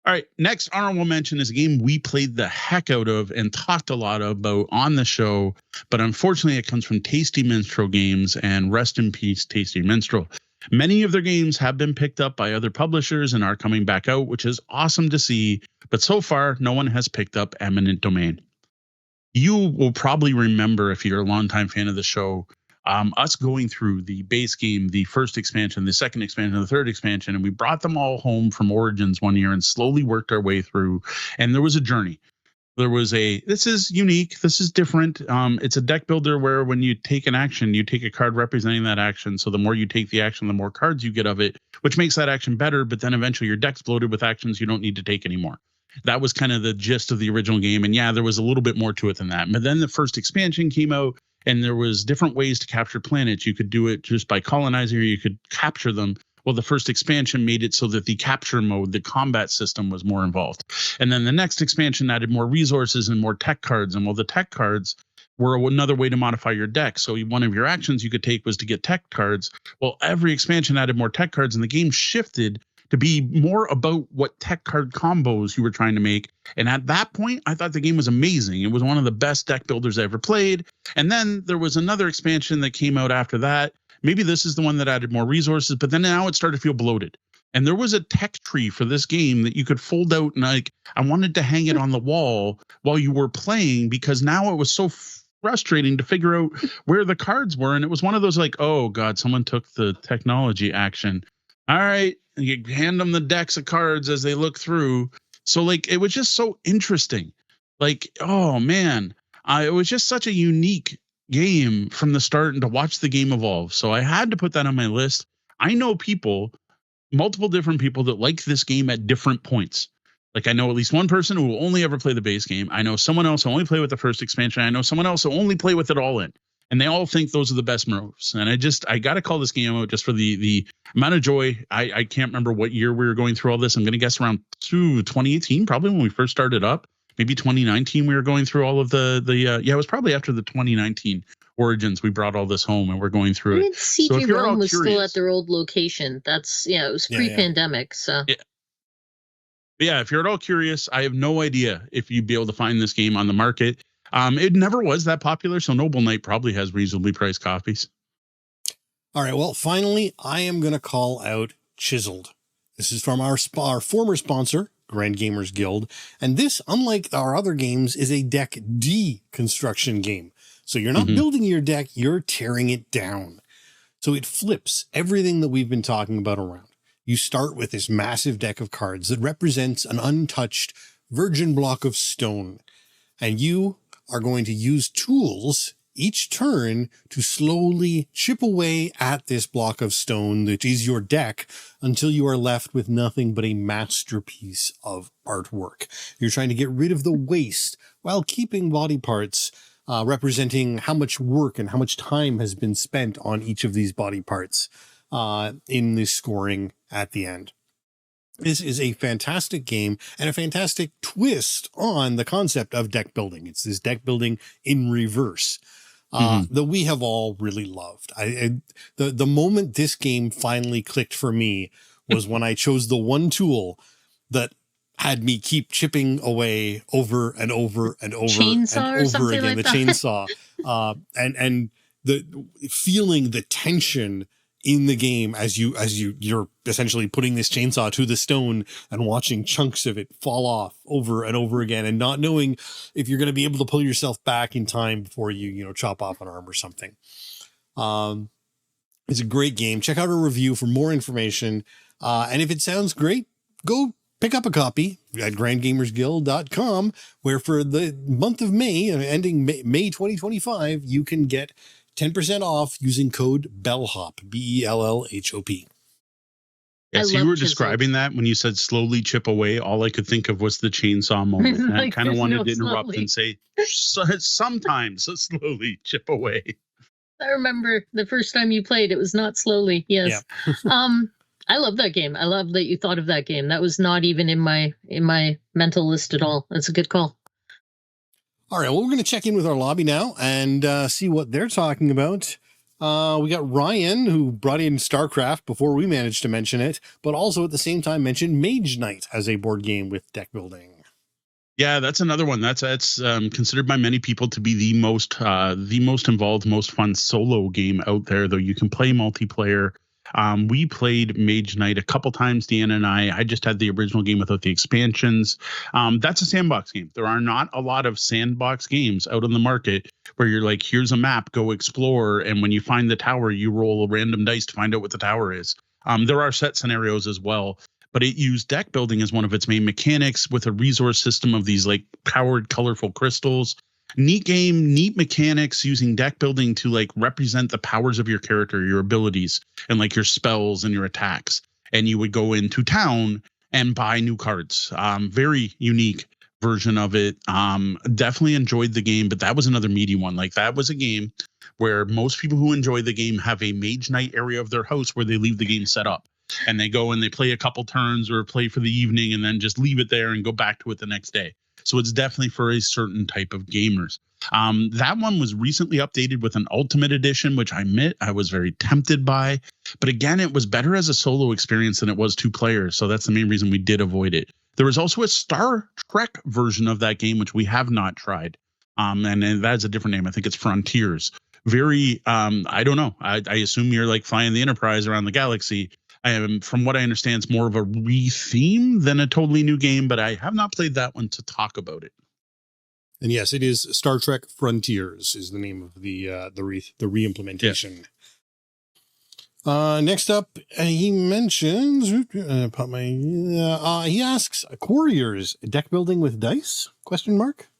All right, next honorable mention is a game we played the heck out of and talked a lot about on the show, but unfortunately it comes from Tasty Minstrel Games, and rest in peace, Tasty Minstrel. Many of their games have been picked up by other publishers and are coming back out, which is awesome to see, but so far no one has picked up Eminent Domain. You will probably remember, if you're a longtime fan of the show, us going through the base game, the first expansion, the second expansion, the third expansion, and we brought them all home from Origins one year and slowly worked our way through. And there was a journey. This is unique. This is different. It's a deck builder where when you take an action, you take a card representing that action. So the more you take the action, the more cards you get of it, which makes that action better. But then eventually your deck's bloated with actions you don't need to take anymore. That was kind of the gist of the original game. And yeah, there was a little bit more to it than that. But then the first expansion came out, and there was different ways to capture planets. You could do it just by colonizing, or you could capture them. Well, the first expansion made it so that the capture mode, the combat system, was more involved. And then the next expansion added more resources and more tech cards. And well, the tech cards were another way to modify your deck. So one of your actions you could take was to get tech cards. Well, every expansion added more tech cards, and the game shifted to be more about what tech card combos you were trying to make. And at that point, I thought the game was amazing. It was one of the best deck builders I ever played. And then there was another expansion that came out after that. Maybe this is the one that added more resources, but then now it started to feel bloated. And there was a tech tree for this game that you could fold out, and I wanted to hang it on the wall while you were playing, because now it was so frustrating to figure out where the cards were. And it was one of those like, oh God, someone took the technology action. All right. You hand them the decks of cards as they look through. So like, it was just so interesting. Like, oh man, it was just such a unique game from the start, and to watch the game evolve. So I had to put that on my list. I know people, multiple different people that like this game at different points. Like I know at least one person who will only ever play the base game. I know someone else who only play with the first expansion. I know someone else who only play with it all in. And they all think those are the best moves. And I got to call this game out just for the amount of joy. I can't remember what year we were going through all this. I'm going to guess around 2018, probably when we first started up. Maybe 2019, we were going through all of it was probably after the 2019 Origins. We brought all this home and we're going through it. CG Realm was still at their old location. That's, it was pre-pandemic. So yeah, if you're at all curious, I have no idea if you'd be able to find this game on the market. It never was that popular, so Noble Knight probably has reasonably priced copies. All right, well, finally, I am going to call out Chiseled. This is from our former sponsor, Grand Gamers Guild. And this, unlike our other games, is a deck deconstruction game. So you're not building your deck, you're tearing it down. So it flips everything that we've been talking about around. You start with this massive deck of cards that represents an untouched virgin block of stone. And you are going to use tools each turn to slowly chip away at this block of stone that is your deck until you are left with nothing but a masterpiece of artwork. You're trying to get rid of the waste while keeping body parts representing how much work and how much time has been spent on each of these body parts in the scoring at the end. This is a fantastic game and a fantastic twist on the concept of deck building. It's this deck building in reverse that we have all really loved. The moment this game finally clicked for me was when I chose the one tool that had me keep chipping away over and over and over chainsaw and over again, like the that. chainsaw, and the feeling the tension in the game as you're essentially putting this chainsaw to the stone and watching chunks of it fall off over and over again and not knowing if you're going to be able to pull yourself back in time before you chop off an arm or something. It's a great game. Check out our review for more information. And if it sounds great, go pick up a copy at grandgamersguild.com, where for the month of May, ending May 2025, you can get 10% off using code BELLHOP, BELLHOP. Yeah, so you were describing that when you said slowly chip away. All I could think of was the chainsaw moment. And I kind of wanted to interrupt and say, sometimes slowly chip away. I remember the first time you played, it was not slowly. Yes. Yeah. I love that game. I love that you thought of that game. That was not even in my mental list at all. That's a good call. All right, well, we're going to check in with our lobby now and see what they're talking about. We got Ryan, who brought in StarCraft before we managed to mention it, but also at the same time mentioned Mage Knight as a board game with deck building. Yeah, that's another one. That's considered by many people to be the most involved, most fun solo game out there, though you can play multiplayer. We played Mage Knight a couple times, Deanna and I. I just had the original game without the expansions. That's a sandbox game. There are not a lot of sandbox games out on the market where you're like, here's a map, go explore. And when you find the tower, you roll a random dice to find out what the tower is. There are set scenarios as well, but it used deck building as one of its main mechanics with a resource system of these like powered, colorful crystals. Neat game, neat mechanics using deck building to like represent the powers of your character, your abilities, and like your spells and your attacks. And you would go into town and buy new cards. Very unique version of it. Definitely enjoyed the game, but that was another meaty one. Like that was a game where most people who enjoy the game have a Mage Knight area of their house where they leave the game set up. And they go and they play a couple turns or play for the evening and then just leave it there and go back to it the next day. So it's definitely for a certain type of gamers. That one was recently updated with an Ultimate Edition, which I admit I was very tempted by. But again, it was better as a solo experience than it was two players. So that's the main reason we did avoid it. There was also a Star Trek version of that game, which we have not tried. And that's a different name. I think it's Frontiers. Very, I don't know. I assume you're like flying the Enterprise around the galaxy. From what I understand, it's more of a re-theme than a totally new game, but I have not played that one to talk about it. And yes, it is Star Trek Frontiers is the name of the re-implementation. Yeah. Next up, he mentions, he asks, Quarriors, deck building with dice? ?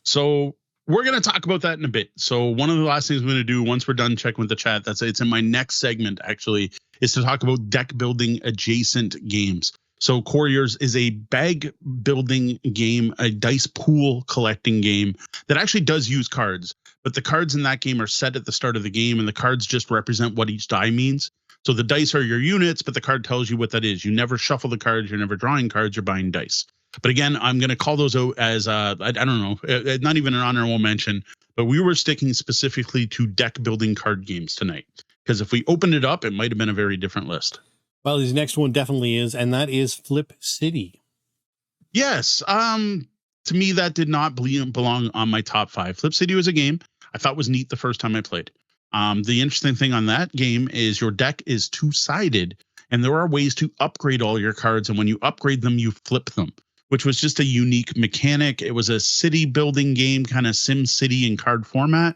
So we're going to talk about that in a bit. So one of the last things we're going to do once we're done checking with the chat, it's in my next segment actually, is to talk about deck building adjacent games. So Quarriors is a bag building game, a dice pool collecting game that actually does use cards, but the cards in that game are set at the start of the game and the cards just represent what each die means. So the dice are your units, but the card tells you what that is. You never shuffle the cards, you're never drawing cards, you're buying dice. But again, I'm going to call those out as, I don't know, not even an honorable mention, but we were sticking specifically to deck building card games tonight. Because if we opened it up, it might have been a very different list. Well, his next one definitely is, and that is Flip City. Yes. To me, that did not belong on my top 5. Flip City was a game I thought was neat the first time I played. The interesting thing on that game is your deck is two-sided, and there are ways to upgrade all your cards. And when you upgrade them, you flip them. which was just a unique mechanic. It was a city building game, kind of Sim City in card format.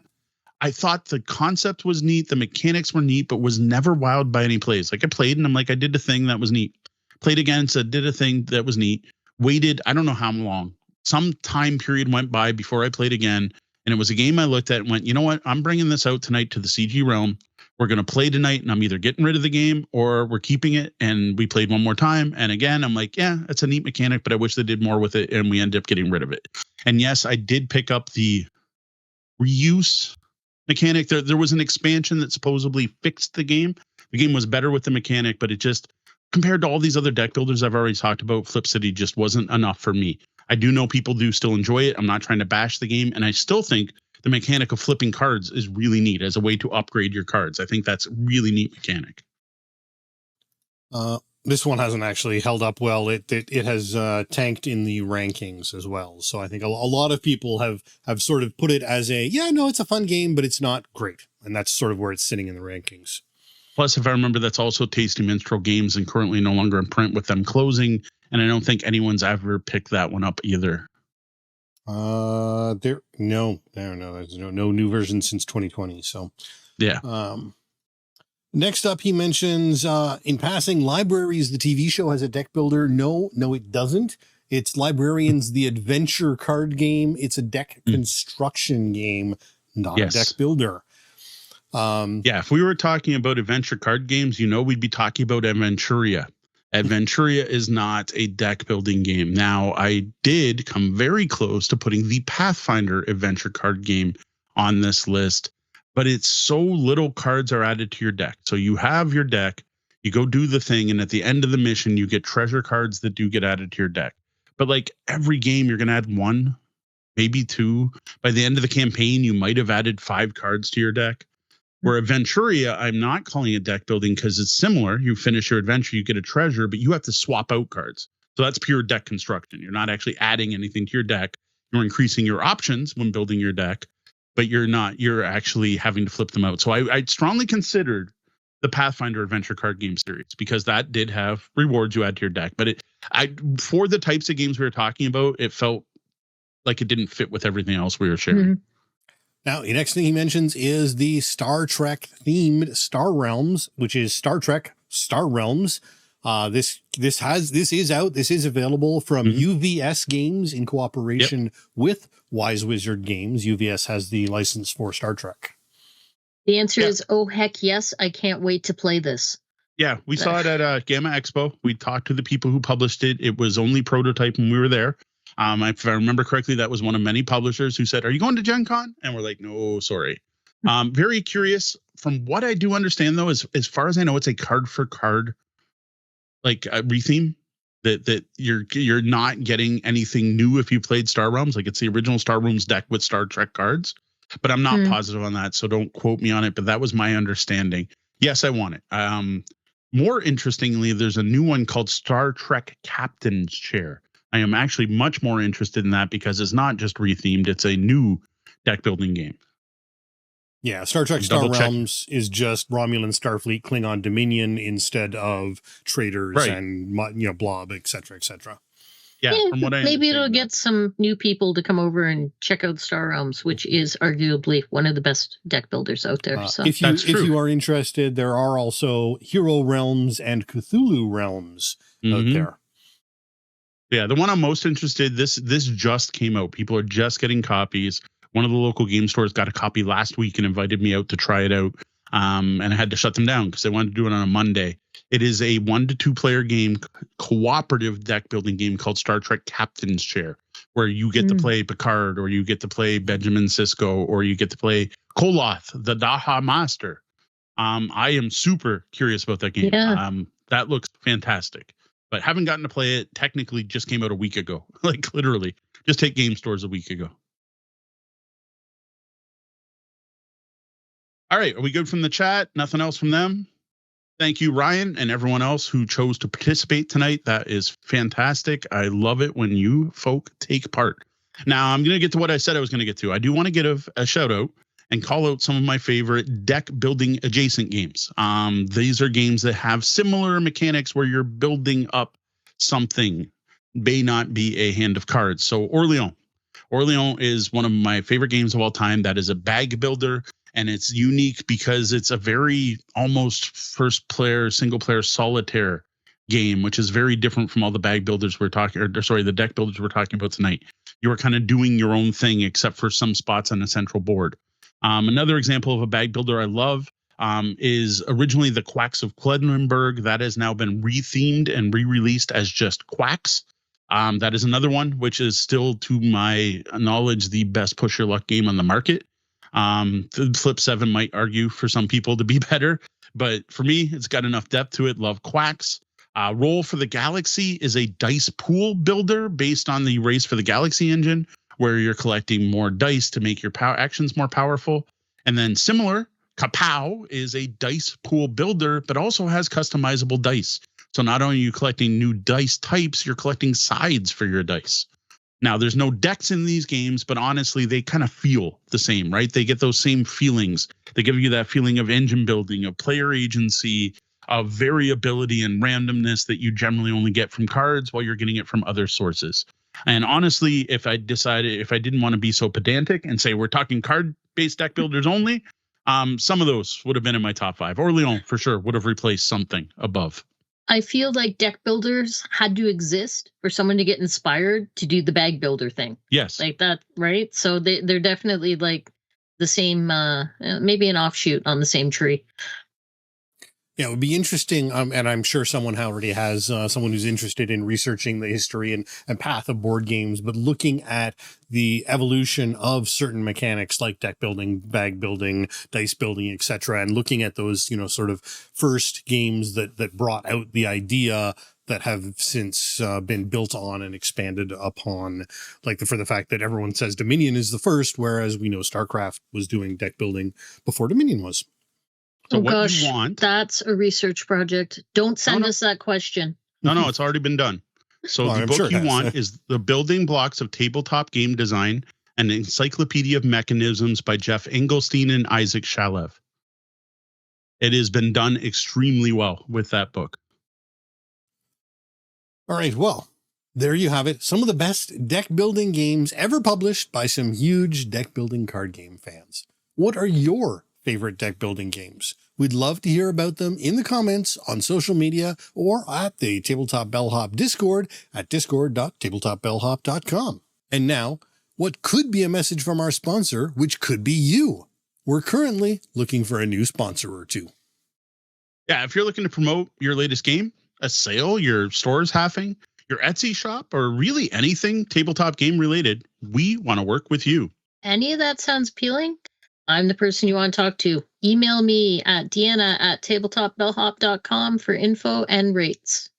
I thought the concept was neat. The mechanics were neat, but was never wowed by any plays. Like I played and I'm like, I did a thing that was neat. Played again, said did a thing that was neat. Waited, I don't know how long. Some time period went by before I played again. And it was a game I looked at and went, you know what? I'm bringing this out tonight to the CG realm. We're going to play tonight and I'm either getting rid of the game or we're keeping it. And we played one more time. And again, I'm like, yeah, it's a neat mechanic, but I wish they did more with it. And we ended up getting rid of it. And yes, I did pick up the reuse mechanic. There was an expansion that supposedly fixed the game. The game was better with the mechanic, but it just, compared to all these other deck builders I've already talked about, Flip City just wasn't enough for me. I do know people do still enjoy it. I'm not trying to bash the game. And I still think the mechanic of flipping cards is really neat as a way to upgrade your cards. I think that's a really neat mechanic. This one hasn't actually held up well. It has tanked in the rankings as well. So I think a lot of people have sort of put it as it's a fun game, but it's not great. And that's sort of where it's sitting in the rankings. Plus, if I remember, that's also Tasty Minstrel Games and currently no longer in print with them closing. And I don't think anyone's ever picked that one up either. There's no new version since 2020. So yeah. Next up, he mentions in passing, Libraries, the TV show, has a deck builder. No, it doesn't. It's Librarians, the adventure card game. It's a deck construction game, not a deck builder. If we were talking about adventure card games, we'd be talking about Adventuria. Adventuria is not a deck building game. Now, I did come very close to putting the Pathfinder adventure card game on this list, but it's so little cards are added to your deck. So you have your deck, you go do the thing, and at the end of the mission, you get treasure cards that do get added to your deck. But like every game, you're going to add 1, maybe 2. By the end of the campaign, you might have added 5 cards to your deck. Where Adventuria, I'm not calling it deck building because it's similar. You finish your adventure, you get a treasure, but you have to swap out cards. So that's pure deck construction. You're not actually adding anything to your deck. You're increasing your options when building your deck, but you're actually having to flip them out. So I strongly considered the Pathfinder adventure card game series because that did have rewards you add to your deck. But for the types of games we were talking about, it felt like it didn't fit with everything else we were sharing. Mm-hmm. Now, the next thing he mentions is the Star Trek themed Star Realms, which is Star Trek Star Realms. This is out. This is available from UVS Games in cooperation with Wise Wizard Games. UVS has the license for Star Trek. The answer is, oh, heck yes. I can't wait to play this. Yeah, we saw it at Gamma Expo. We talked to the people who published it. It was only prototype when we were there. If I remember correctly, that was one of many publishers who said, are you going to Gen Con? And we're like, no, sorry. Very curious. From what I do understand, though, as far as I know, it's a card for card, like a retheme that you're not getting anything new if you played Star Realms. Like it's the original Star Realms deck with Star Trek cards, but I'm not positive on that. So don't quote me on it, but that was my understanding. Yes, I want it. More interestingly, there's a new one called Star Trek Captain's Chair. I am actually much more interested in that because it's not just rethemed. It's a new deck building game. Yeah, Star Trek Star Realms is just Romulan, Starfleet, Klingon, Dominion instead of traders and Blob, et cetera, et cetera. Yeah, from what I maybe it'll get some new people to come over and check out Star Realms, which is arguably one of the best deck builders out there. So if you are interested, there are also Hero Realms and Cthulhu Realms out there. Yeah, the one I'm most interested, this just came out. People are just getting copies. One of the local game stores got a copy last week and invited me out to try it out. And I had to shut them down because they wanted to do it on a Monday. It is a 1 to 2 player game, cooperative deck building game called Star Trek Captain's Chair, where you get to play Picard, or you get to play Benjamin Sisko, or you get to play Koloth, the Daha Master. I am super curious about that game. Yeah. That looks fantastic. But haven't gotten to play it. Technically just came out a week ago. Like literally just hit game stores a week ago. All right. Are we good from the chat? Nothing else from them? Thank you, Ryan, and everyone else who chose to participate tonight. That is fantastic. I love it when you folk take part. Now, I'm going to get to what I said I was going to get to. I do want to give a shout out and call out some of my favorite deck building adjacent games. These are games that have similar mechanics where you're building up something. may not be a hand of cards. So Orleans. Orleans is one of my favorite games of all time. That is a bag builder, and it's unique because it's a very almost first player, single player solitaire game, which is very different from all the bag builders we're talking, or sorry, the deck builders we're talking about tonight. You are kind of doing your own thing, except for some spots on a central board. Another example of a bag builder I love is originally the Quacks of Quedlinburg. That has now been rethemed and re-released as just Quacks. That is another one, which is still, to my knowledge, the best push your luck game on the market. The Flip 7 might argue for some people to be better, but for me, it's got enough depth to it. Love Quacks. Roll for the Galaxy is a dice pool builder based on the Race for the Galaxy engine, where you're collecting more dice to make your power actions more powerful. And then similar, Kapow is a dice pool builder, but also has customizable dice. So not only are you collecting new dice types, you're collecting sides for your dice. Now, there's no decks in these games, but honestly, they kind of feel the same, right? They get those same feelings. They give you that feeling of engine building, of player agency, of variability and randomness that you generally only get from cards while you're getting it from other sources. And honestly, if I didn't want to be so pedantic and say we're talking card-based deck builders only, some of those would have been in my top 5. Orleans, for sure, would have replaced something above. I feel like deck builders had to exist for someone to get inspired to do the bag builder thing. Yes. Like that, right? So they're definitely like the same, maybe an offshoot on the same tree. Yeah, it would be interesting, and I'm sure someone already has someone who's interested in researching the history and path of board games, but looking at the evolution of certain mechanics like deck building, bag building, dice building, etc., and looking at those, sort of first games that brought out the idea that have since been built on and expanded upon, like for the fact that everyone says Dominion is the first, whereas we know StarCraft was doing deck building before Dominion was. So what you want? That's a research project. Don't send us that question. No, it's already been done. So the book you want is The Building Blocks of Tabletop Game Design, an Encyclopedia of Mechanisms by Jeff Engelstein and Isaac Shalev. It has been done extremely well with that book. All right, well, there you have it. Some of the best deck building games ever published by some huge deck building card game fans. What are your favorite deck building games? We'd love to hear about them in the comments on social media or at the Tabletop Bellhop Discord at discord.tabletopbellhop.com. And now, what could be a message from our sponsor, which could be you. We're currently looking for a new sponsor or two. Yeah, if you're looking to promote your latest game, a sale, your store's halving, your Etsy shop, or really anything tabletop game related, we want to work with you. Any of that sounds appealing? I'm the person you want to talk to. Email me at deanna@tabletopbellhop.com for info and rates.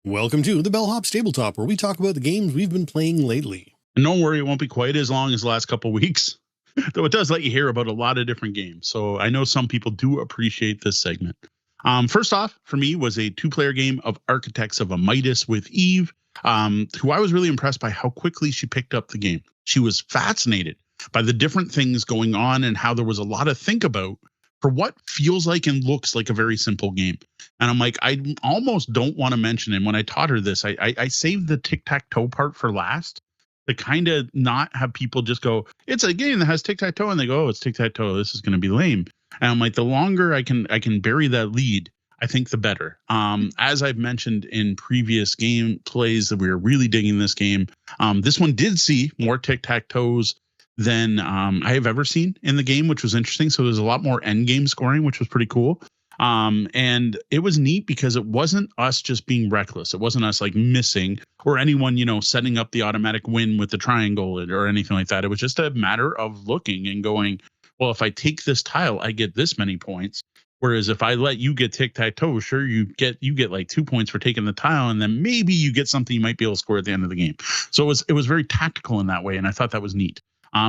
Welcome to the Bellhop's Tabletop, where we talk about the games we've been playing lately. And don't worry, it won't be quite as long as the last couple of weeks, though it does let you hear about a lot of different games. So I know some people do appreciate this segment. First off, for me, was a 2-player game of Architects of Midas with Eve, who I was really impressed by how quickly she picked up the game. She was fascinated by the different things going on and how there was a lot to think about for what feels like and looks like a very simple game. And I'm like, I almost don't want to mention it. When I taught her this, I saved the tic-tac-toe part for last to kind of not have people just go, it's a game that has tic-tac-toe, and they go, oh, it's tic-tac-toe, this is going to be lame. And I'm like, the longer I can bury that lead, I think the better. As I've mentioned in previous game plays that we were really digging this game, this one did see more tic-tac-toes than I have ever seen in the game, which was interesting. So there's a lot more end game scoring, which was pretty cool. And it was neat because it wasn't us just being reckless. It wasn't us like missing or anyone, setting up the automatic win with the triangle or anything like that. It was just a matter of looking and going, well, if I take this tile, I get this many points. Whereas if I let you get tic-tac-toe, sure, you get like 2 points for taking the tile, and then maybe you get something you might be able to score at the end of the game. So it was very tactical in that way, and I thought that was neat.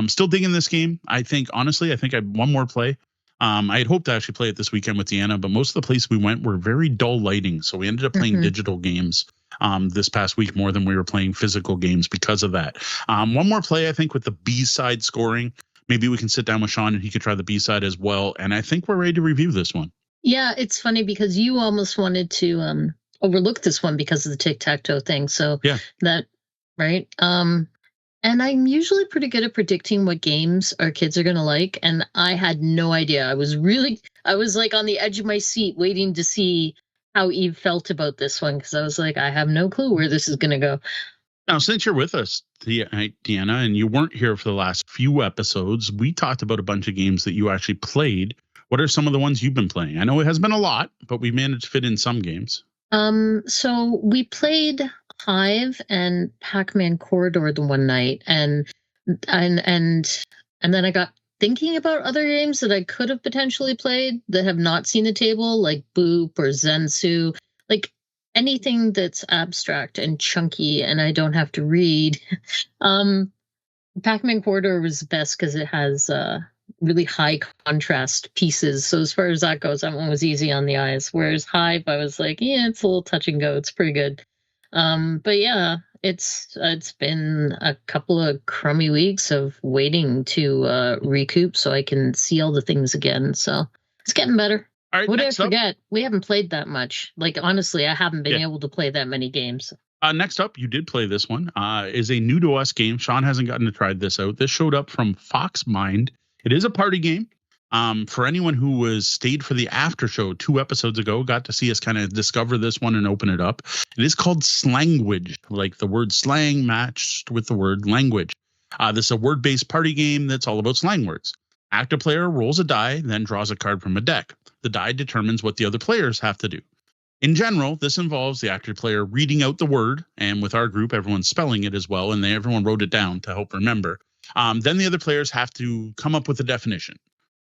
Still digging this game. I think I had one more play. I had hoped to actually play it this weekend with Deanna, but most of the places we went were very dull lighting. So we ended up playing digital games this past week more than we were playing physical games because of that. One more play, I think, with the B-side scoring. Maybe we can sit down with Sean and he could try the B-side as well. And I think we're ready to review this one. Yeah, it's funny because you almost wanted to overlooked this one because of the tic-tac-toe thing. So Yeah. that, right? And I'm usually pretty good at predicting what games our kids are going to like. And I had no idea. I was like on the edge of my seat waiting to see how Eve felt about this one. Because I was like, I have no clue where this is going to go. Now, since you're with us, Deanna, and you weren't here for the last few episodes, we talked about a bunch of games that you actually played. What are some of the ones you've been playing? I know it has been a lot, but we managed to fit in some games. So we played Hive and Pac-Man Corridor the one night, and then I got thinking about other games that I could have potentially played that have not seen the table, like Boop or Zensu, like anything that's abstract and chunky and I don't have to read. Pac-Man Corridor was the best because it has really high contrast pieces. So as far as that goes, that one was easy on the eyes. Whereas Hive, I was like, yeah, it's a little touch and go. It's pretty good. But yeah, it's been a couple of crummy weeks of waiting to recoup so I can see all the things again. So it's getting better. All right, What did I forget? We haven't played that much. Like, honestly, I haven't been able to play that many games. Next up, you did play this one. Is a new to us game. Sean hasn't gotten to try this out. This showed up from Foxmind. It is a party game. For anyone who stayed for the after show 2 episodes ago, got to see us kind of discover this one and open it up. It is called Slanguage, like the word slang matched with the word language. This is a word-based party game that's all about slang words. Active player rolls a die, then draws a card from a deck. The die determines what the other players have to do. In general, this involves the active player reading out the word, and with our group, everyone's spelling it as well, and everyone wrote it down to help remember. Then the other players have to come up with a definition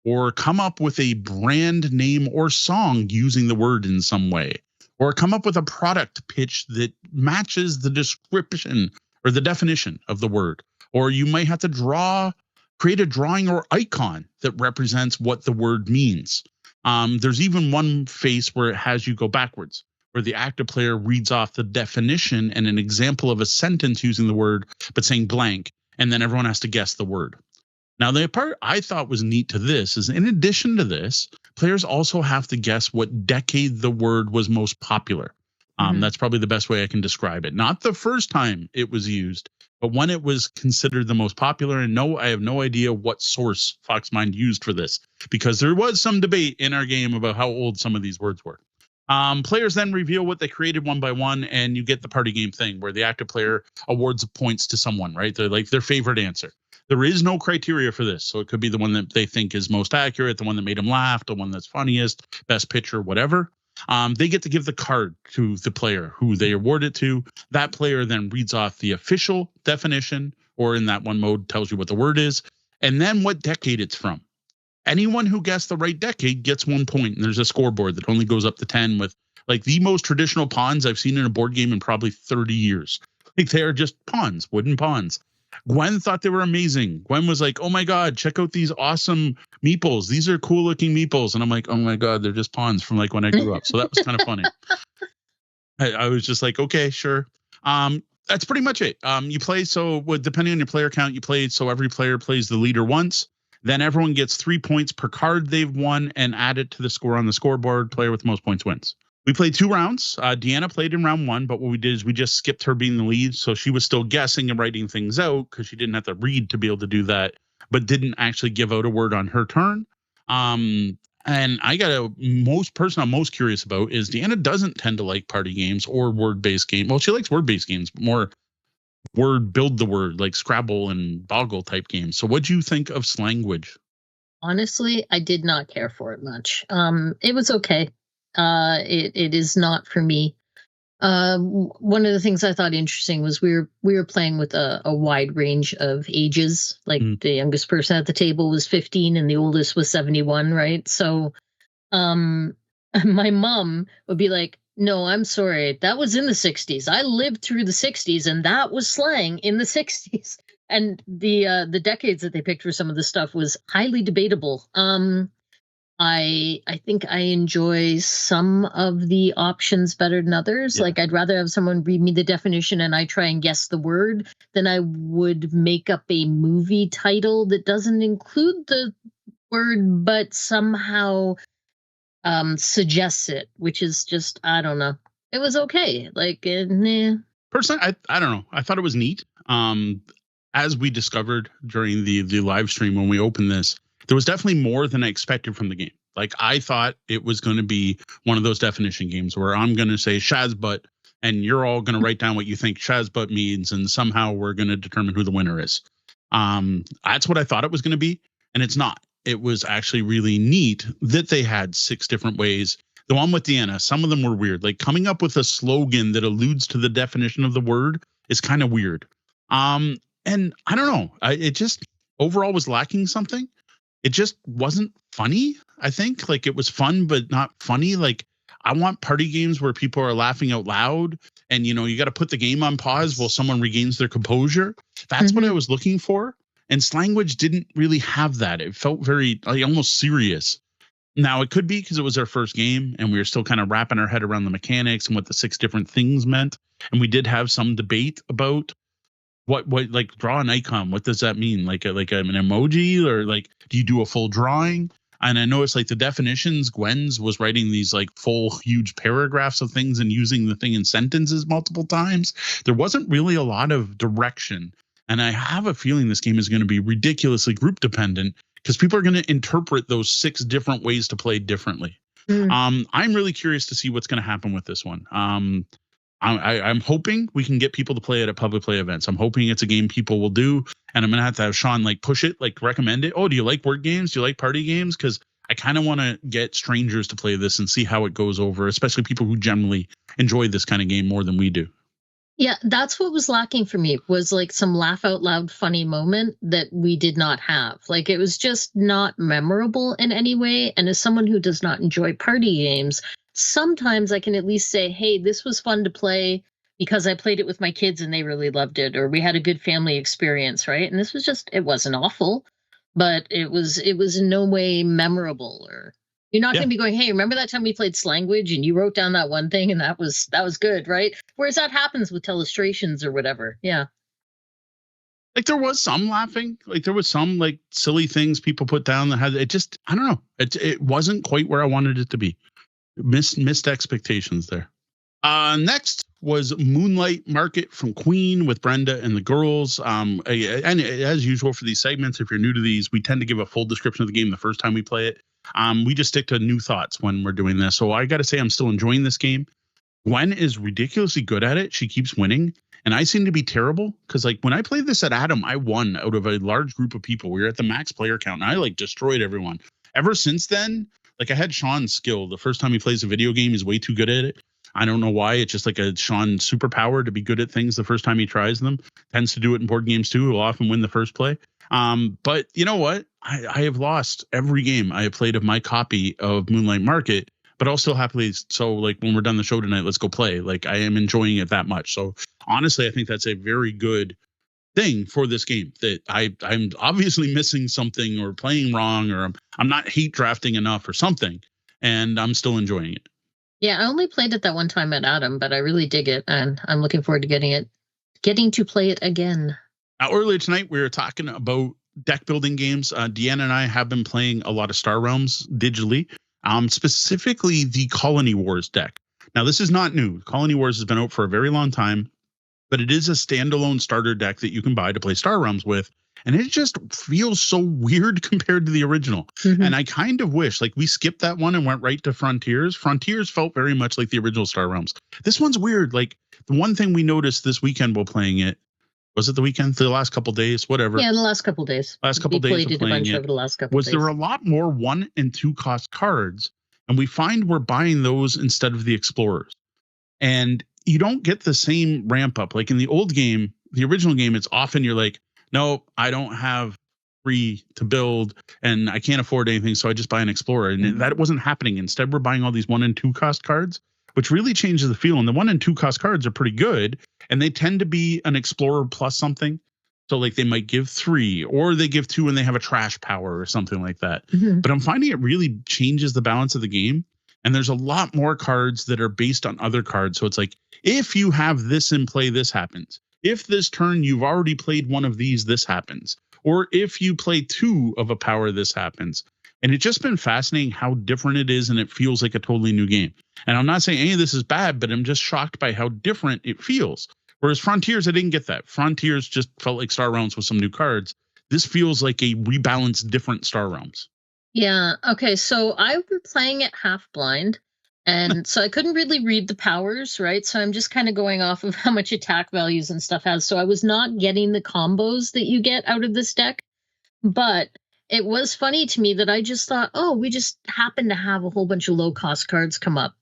or come up with a brand name or song using the word in some way, or come up with a product pitch that matches the description or the definition of the word. Or you might have to create a drawing or icon that represents what the word means. There's even one face where it has you go backwards, where the active player reads off the definition and an example of a sentence using the word, but saying blank, and then everyone has to guess the word. Now, the part I thought was neat to this is, in addition to this, players also have to guess what decade the word was most popular. That's probably the best way I can describe it. Not the first time it was used, but when it was considered the most popular. And no, I have no idea what source Foxmind used for this, because there was some debate in our game about how old some of these words were. Players then reveal what they created one by one, and you get the party game thing where the active player awards points to someone, right? They're like their favorite answer. There is no criteria for this. So it could be the one that they think is most accurate, the one that made them laugh, the one that's funniest, best picture, whatever. They get to give the card to the player who they award it to. That player then reads off the official definition, or in that one mode tells you what the word is, and then what decade it's from. Anyone who guessed the right decade gets 1 point, and there's a scoreboard that only goes up to 10 with like the most traditional pawns I've seen in a board game in probably 30 years. Like they are just pawns, wooden pawns. Gwen thought they were amazing. Gwen was like, oh my God, check out these awesome meeples. These are cool looking meeples. And I'm like, oh my God, they're just pawns from like when I grew up. So that was kind of funny. I was just like, okay, sure. That's pretty much it. You play, so depending on your player count, you played. So every player plays the leader once. Then everyone gets 3 points per card they've won and add it to the score on the scoreboard. Player with the most points wins. We played 2 rounds. Deanna played in round 1, but what we did is we just skipped her being the lead. So she was still guessing and writing things out because she didn't have to read to be able to do that, but didn't actually give out a word on her turn. And I got I'm most curious about is Deanna doesn't tend to like party games or word-based games. Well, she likes word-based games, but more build the word, like Scrabble and Boggle type games. So what'd you think of Slanguage? Honestly, I did not care for it much. It was okay. It is not for me. One of the things I thought interesting was we were playing with a wide range of ages. Like the youngest person at the table was 15 and the oldest was 71, right? So my mom would be like, no, I'm sorry, that was in the 60s. I lived through the 60s and that was slang in the 60s. And the decades that they picked for some of the stuff was highly debatable. I think I enjoy some of the options better than others. Yeah. Like I'd rather have someone read me the definition and I try and guess the word than I would make up a movie title that doesn't include the word but somehow suggests it, which is just, I don't know. It was okay. Like, nah. Personally, I don't know. I thought it was neat. As we discovered during the live stream when we opened this, there was definitely more than I expected from the game. Like, I thought it was going to be one of those definition games where I'm going to say Shazbut, and you're all going to write down what you think Shazbut means, and somehow we're going to determine who the winner is. That's what I thought it was going to be, and it's not. It was actually really neat that they had 6 different ways. The one with Deanna, some of them were weird. Like, coming up with a slogan that alludes to the definition of the word is kind of weird. And I don't know. It just overall was lacking something. It just wasn't funny. I think like it was fun, but not funny. Like, I want party games where people are laughing out loud, and you got to put the game on pause while someone regains their composure. That's what I was looking for. And Slanguage didn't really have that. It felt very almost serious. Now, it could be because it was our first game and we were still kind of wrapping our head around the mechanics and what the 6 different things meant. And we did have some debate about what like draw an icon. What does that mean? Like an emoji, or like, do you do a full drawing? And I noticed like the definitions, Gwen's was writing these like full huge paragraphs of things and using the thing in sentences multiple times. There wasn't really a lot of direction. And I have a feeling this game is going to be ridiculously group dependent because people are going to interpret those 6 different ways to play differently. I'm really curious to see what's going to happen with this one. I'm hoping we can get people to play it at public play events. I'm hoping it's a game people will do, and I'm going to have Sean like push it, like recommend it. Oh, do you like board games? Do you like party games? Because I kind of want to get strangers to play this and see how it goes over, especially people who generally enjoy this kind of game more than we do. Yeah, that's what was lacking for me, was like some laugh out loud funny moment that we did not have. Like, it was just not memorable in any way. And as someone who does not enjoy party games, sometimes I can at least say, hey, this was fun to play because I played it with my kids and they really loved it, or we had a good family experience, right? And this was just, it wasn't awful, but it was in no way memorable. Or you're not going to be going, hey, remember that time we played Slanguage and you wrote down that one thing and that was good, right? Whereas that happens with Telestrations or whatever. Yeah. Like, there was some laughing, like there was some like silly things people put down that had, it just, I don't know. It wasn't quite where I wanted it to be. Missed expectations there. Next was Moonlight Market from Queen with Brenda and the girls. And as usual for these segments, if you're new to these, we tend to give a full description of the game the first time we play it. We just stick to new thoughts when we're doing this. So I got to say, I'm still enjoying this game. Gwen is ridiculously good at it. She keeps winning. And I seem to be terrible because, like, when I played this at Adam, I won out of a large group of people. We were at the max player count and I like destroyed everyone. Ever since then, like, I had Sean's skill. The first time he plays a video game, he's way too good at it. I don't know why. It's just like a Sean superpower to be good at things the first time he tries them. Tends to do it in board games too. He'll often win the first play. But you know what? I have lost every game I have played of my copy of Moonlight Market, but I'll still happily. So like when we're done the show tonight, let's go play. Like, I am enjoying it that much. So honestly, I think that's a very good thing for this game, that I'm obviously missing something or playing wrong, or I'm not hate drafting enough or something, and I'm still enjoying it. Yeah, I only played it that one time at Adam, but I really dig it, and I'm looking forward to getting to play it again. Earlier tonight, we were talking about deck building games. Deanna and I have been playing a lot of Star Realms digitally, specifically the Colony Wars deck. Now, this is not new. Colony Wars has been out for a very long time, but it is a standalone starter deck that you can buy to play Star Realms with. And it just feels so weird compared to the original. And I kind of wish, like, we skipped that one and went right to Frontiers. Frontiers felt very much like the original Star Realms. This one's weird. Like, the one thing we noticed this weekend while playing it, was it the weekend? The last couple days, whatever. Yeah, the last couple days. Last couple days of playing it. Over the last couple was days. there were a lot more 1 and 2 cost cards, and we find we're buying those instead of the Explorers. And you don't get the same ramp up. Like in the old game, the original game, it's often you're like, no, I don't have free to build and I can't afford anything, so I just buy an Explorer. And that wasn't happening. Instead, we're buying all these 1 and 2 cost cards, which really changes the feel. And the 1 and 2 cost cards are pretty good, and they tend to be an Explorer plus something. So like they might give 3, or they give 2 and they have a trash power or something like that. But I'm finding it really changes the balance of the game. And there's a lot more cards that are based on other cards. So it's like, if you have this in play, this happens. If this turn you've already played one of these, this happens. Or if you play 2 of a power, this happens. And it's just been fascinating how different it is, and it feels like a totally new game. And I'm not saying any of this is bad, but I'm just shocked by how different it feels. Whereas Frontiers, I didn't get that. Frontiers just felt like Star Realms with some new cards. This feels like a rebalanced, different Star Realms. Yeah. Okay. So I've been playing it half blind. And so I couldn't really read the powers, right? So I'm just kind of going off of how much attack values and stuff has. So I was not getting the combos that you get out of this deck. But it was funny to me that I just thought, oh, we just happen to have a whole bunch of low-cost cards come up.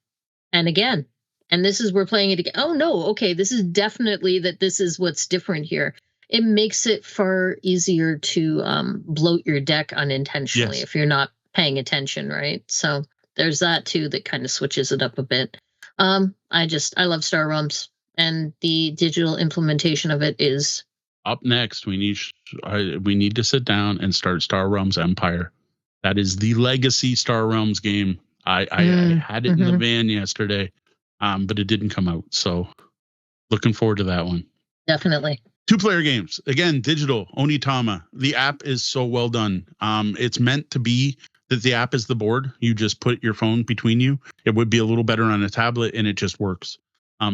And again, and this is, we're playing it again. Oh, no, okay, this is definitely that this is what's different here. It makes it far easier to bloat your deck unintentionally if you're not paying attention, right? So there's that too that kind of switches it up a bit. I love Star Realms, and the digital implementation of it is up next. We need to sit down and start Star Realms Empire. That is the legacy Star Realms game. I had it in the van yesterday, but it didn't come out. So looking forward to that one. Definitely. 2-player games. Again, digital, Onitama. The app is so well done. It's meant to be that the app is the board. You just put your phone between you. It would be a little better on a tablet, and it just works.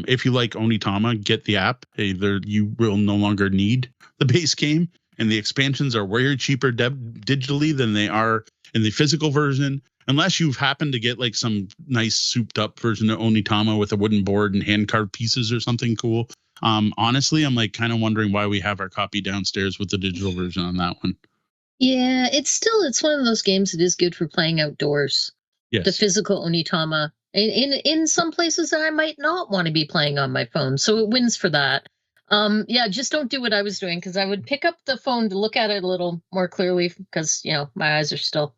If you like Onitama, get the app. Either you will no longer need the base game, and the expansions are way cheaper digitally than they are in the physical version. Unless you've happened to get like some nice souped up version of Onitama with a wooden board and hand carved pieces or something cool. Honestly, I'm like kind of wondering why we have our copy downstairs with the digital version on that one. Yeah, it's one of those games that is good for playing outdoors. Yes. The physical Onitama. In some places that I might not want to be playing on my phone. So it wins for that. Yeah, just don't do what I was doing, because I would pick up the phone to look at it a little more clearly, because, my eyes are still.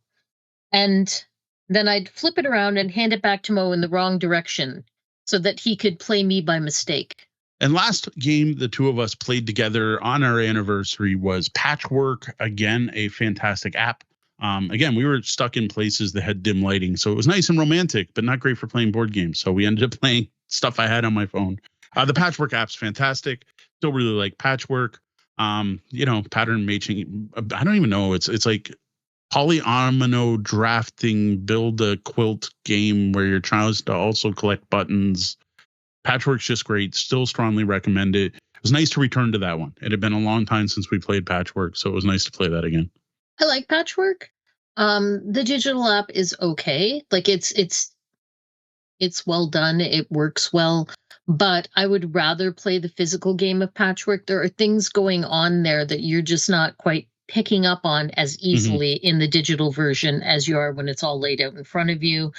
And then I'd flip it around and hand it back to Mo in the wrong direction so that he could play me by mistake. And last game the two of us played together on our anniversary was Patchwork. Again, a fantastic app. Again, we were stuck in places that had dim lighting, so it was nice and romantic, but not great for playing board games. So we ended up playing stuff I had on my phone. The Patchwork app's fantastic. Still really like Patchwork. Pattern matching. I don't even know. It's like polyomino drafting, build a quilt game where you're trying to also collect buttons. Patchwork's just great. Still strongly recommend it. It was nice to return to that one. It had been a long time since we played Patchwork, so it was nice to play that again. I like Patchwork. The digital app is okay. Like it's well done. It works well, but I would rather play the physical game of Patchwork. There are things going on there that you're just not quite picking up on as easily in the digital version as you are when it's all laid out in front of you.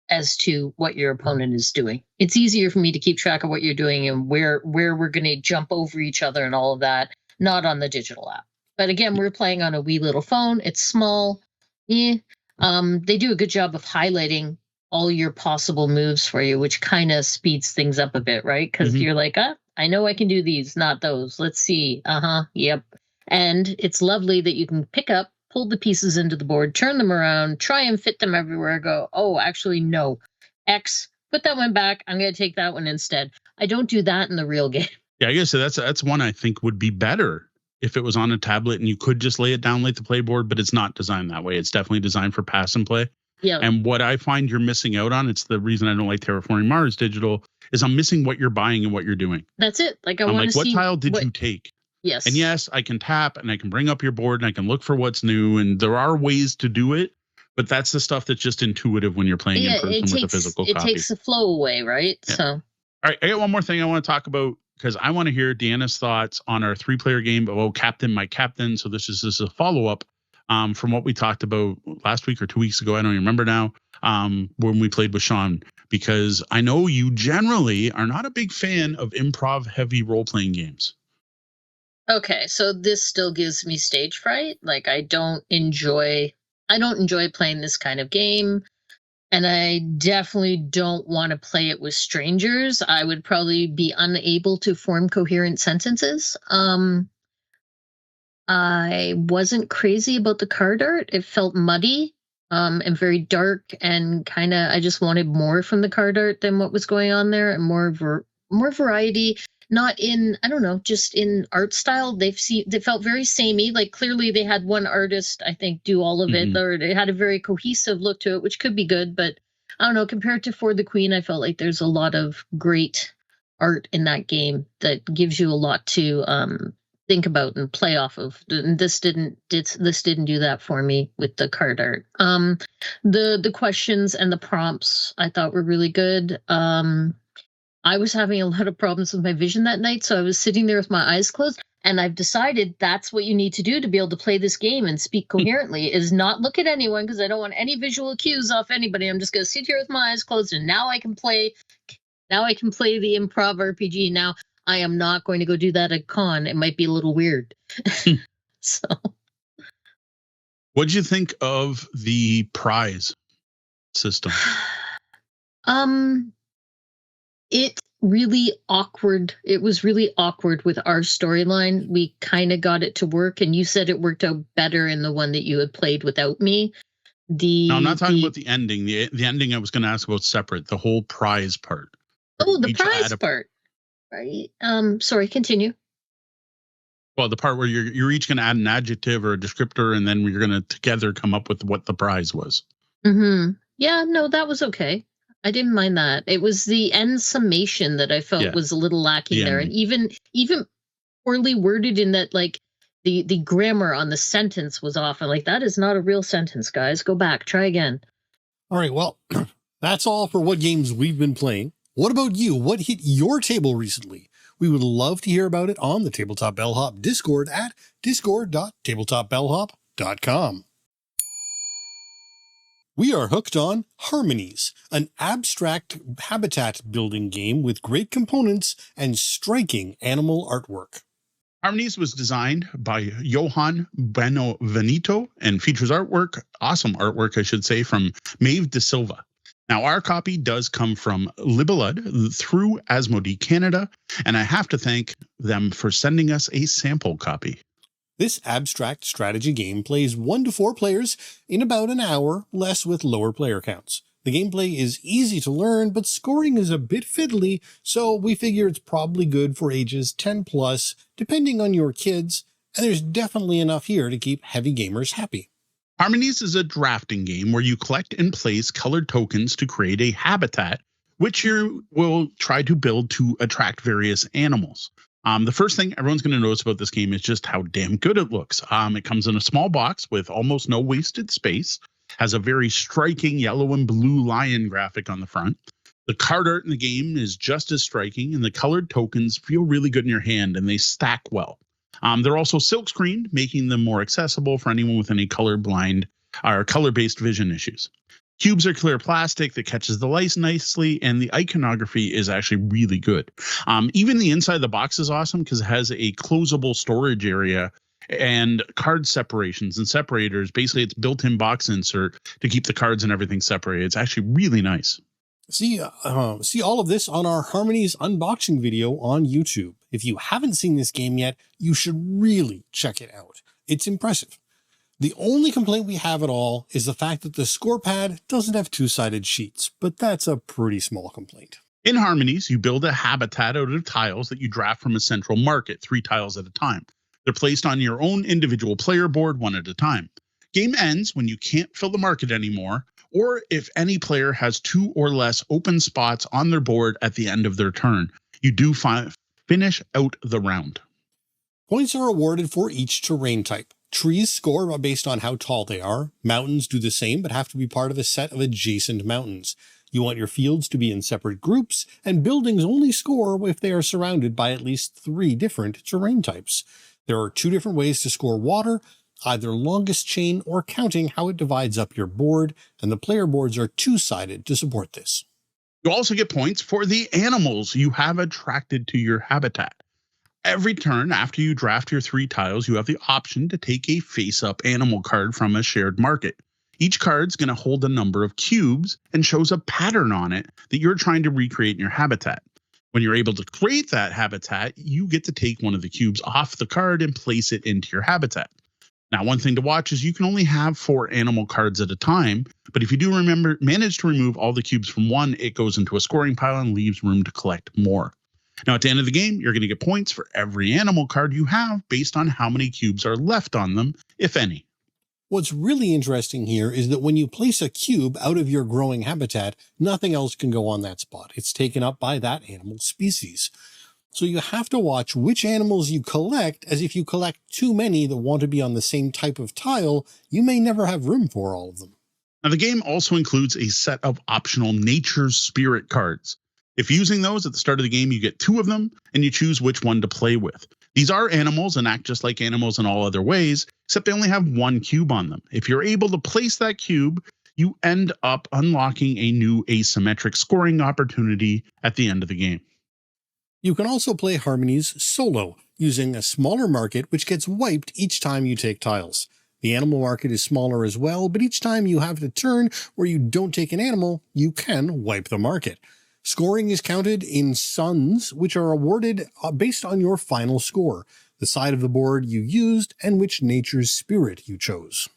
As to what your opponent is doing. It's easier for me to keep track of what you're doing and where we're going to jump over each other and all of that, not on the digital app. But again, we're playing on a wee little phone. It's small. They do a good job of highlighting all your possible moves for you, which kind of speeds things up a bit, right? Because you're like, I know I can do these, not those. Let's see. Yep. And it's lovely that you can pick up, pull the pieces into the board, turn them around, try and fit them everywhere, go, oh, actually, no. X, put that one back. I'm going to take that one instead. I don't do that in the real game. Yeah, I guess that's one I think would be better if it was on a tablet and you could just lay it down like the playboard, but it's not designed that way. It's definitely designed for pass and play. Yeah. And what I find you're missing out on, it's the reason I don't like Terraforming Mars digital, is I'm missing what you're buying and what you're doing. That's it. Like I'm like, what tile did you take? Yes. And yes, I can tap and I can bring up your board and I can look for what's new. And there are ways to do it, but that's the stuff that's just intuitive when you're playing in person with a physical copy. It takes the flow away, right? Yeah. So. All right, I got one more thing I want to talk about, because I want to hear Deanna's thoughts on our 3-player game of Oh Captain, My Captain. So this is a follow-up from what we talked about last week or 2 weeks ago. I don't even remember now, when we played with Sean, because I know you generally are not a big fan of improv-heavy role-playing games. Okay, so this still gives me stage fright. Like I don't enjoy playing this kind of game, and I definitely don't want to play it with strangers. I would probably be unable to form coherent sentences. I wasn't crazy about the card art. It felt muddy, and very dark, and kind of I just wanted more from the card art than what was going on there, and more variety. not in, I don't know, just in art style. They felt very samey. Like clearly they had one artist, I think, do all of it, or it had a very cohesive look to it, which could be good. But I don't know, compared to For the Queen, I felt like there's a lot of great art in that game that gives you a lot to think about and play off of. And this didn't do that for me with the card art. The questions and the prompts I thought were really good. I was having a lot of problems with my vision that night, so I was sitting there with my eyes closed, and I've decided that's what you need to do to be able to play this game and speak coherently, is not look at anyone, because I don't want any visual cues off anybody. I'm just going to sit here with my eyes closed, and now I can play the improv RPG. Now I am not going to go do that at con. It might be a little weird. So, what did you think of the prize system? It was really awkward with our storyline. We kind of got it to work, and you said it worked out better in the one that you had played without me. No, I'm not talking about the ending. The ending I was going to ask about separate. The whole prize part. Oh, the prize part. Right. Sorry, continue. Well, the part where you're each going to add an adjective or a descriptor, and then we're going to together come up with what the prize was. Mm-hmm. Yeah, no, that was okay. I didn't mind that. It was the end summation that I felt was a little lacking there. And even poorly worded in that, like, the grammar on the sentence was off. I'm like, that is not a real sentence, guys. Go back. Try again. All right, well, that's all for what games we've been playing. What about you? What hit your table recently? We would love to hear about it on the Tabletop Bellhop Discord at discord.tabletopbellhop.com. We are hooked on Harmonies, an abstract habitat building game with great components and striking animal artwork. Harmonies was designed by Johan Benevenito and features awesome artwork, I should say, from Maeve De Silva. Now, our copy does come from Libellud through Asmodee Canada, and I have to thank them for sending us a sample copy. This abstract strategy game plays 1 to 4 players in about an hour, less with lower player counts. The gameplay is easy to learn, but scoring is a bit fiddly, so we figure it's probably good for ages 10 plus, depending on your kids, and there's definitely enough here to keep heavy gamers happy. Harmonies is a drafting game where you collect and place colored tokens to create a habitat, which you will try to build to attract various animals. The first thing everyone's going to notice about this game is just how damn good it looks. It comes in a small box with almost no wasted space, has a very striking yellow and blue lion graphic on the front. The card art in the game is just as striking, and the colored tokens feel really good in your hand, and they stack well. They're also silkscreened, making them more accessible for anyone with any colorblind or color-based vision issues. Cubes are clear plastic that catches the light nicely, and the iconography is actually really good. Even the inside of the box is awesome because it has a closable storage area and card separations and separators. Basically, it's built-in box insert to keep the cards and everything separated. It's actually really nice. See all of this on our Harmonies unboxing video on YouTube. If you haven't seen this game yet, you should really check it out. It's impressive. The only complaint we have at all is the fact that the score pad doesn't have 2-sided sheets, but that's a pretty small complaint. In Harmonies, you build a habitat out of tiles that you draft from a central market, 3 tiles at a time. They're placed on your own individual player board, 1 at a time. Game ends when you can't fill the market anymore, or if any player has 2 or less open spots on their board at the end of their turn. You do finish out the round. Points are awarded for each terrain type. Trees score based on how tall they are. Mountains do the same, but have to be part of a set of adjacent mountains. You want your fields to be in separate groups, and buildings only score if they are surrounded by at least 3 different terrain types. There are 2 different ways to score water, either longest chain or counting how it divides up your board, and the player boards are 2-sided to support this. You also get points for the animals you have attracted to your habitat. Every turn after you draft your 3 tiles, you have the option to take a face-up animal card from a shared market. Each card's going to hold a number of cubes and shows a pattern on it that you're trying to recreate in your habitat. When you're able to create that habitat, you get to take one of the cubes off the card and place it into your habitat. Now, one thing to watch is you can only have 4 animal cards at a time, but if you do manage to remove all the cubes from one, it goes into a scoring pile and leaves room to collect more. Now, at the end of the game, you're going to get points for every animal card you have based on how many cubes are left on them, if any. What's really interesting here is that when you place a cube out of your growing habitat, nothing else can go on that spot. It's taken up by that animal species. So you have to watch which animals you collect, as if you collect too many that want to be on the same type of tile, you may never have room for all of them. Now, the game also includes a set of optional Nature's Spirit cards. If using those at the start of the game, you get 2 of them, and you choose which one to play with. These are animals and act just like animals in all other ways, except they only have 1 cube on them. If you're able to place that cube, you end up unlocking a new asymmetric scoring opportunity at the end of the game. You can also play Harmonies solo, using a smaller market which gets wiped each time you take tiles. The animal market is smaller as well, but each time you have a turn where you don't take an animal, you can wipe the market. Scoring is counted in suns, which are awarded based on your final score, the side of the board you used, and which nature's spirit you chose.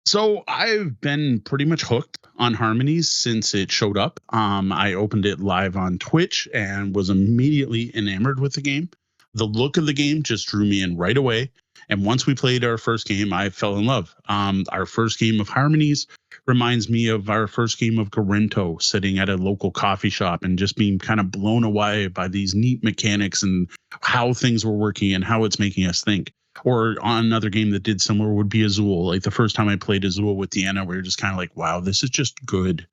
So I've been pretty much hooked on Harmonies since it showed up. I opened it live on Twitch and was immediately enamored with the game. The look of the game just drew me in right away. And once we played our first game, I fell in love. Our first game of Harmonies reminds me of our first game of Garinto, sitting at a local coffee shop and just being kind of blown away by these neat mechanics and how things were working and how it's making us think. Or on another game that did similar would be Azul. Like the first time I played Azul with Deanna, we were just kind of like, wow, this is just good.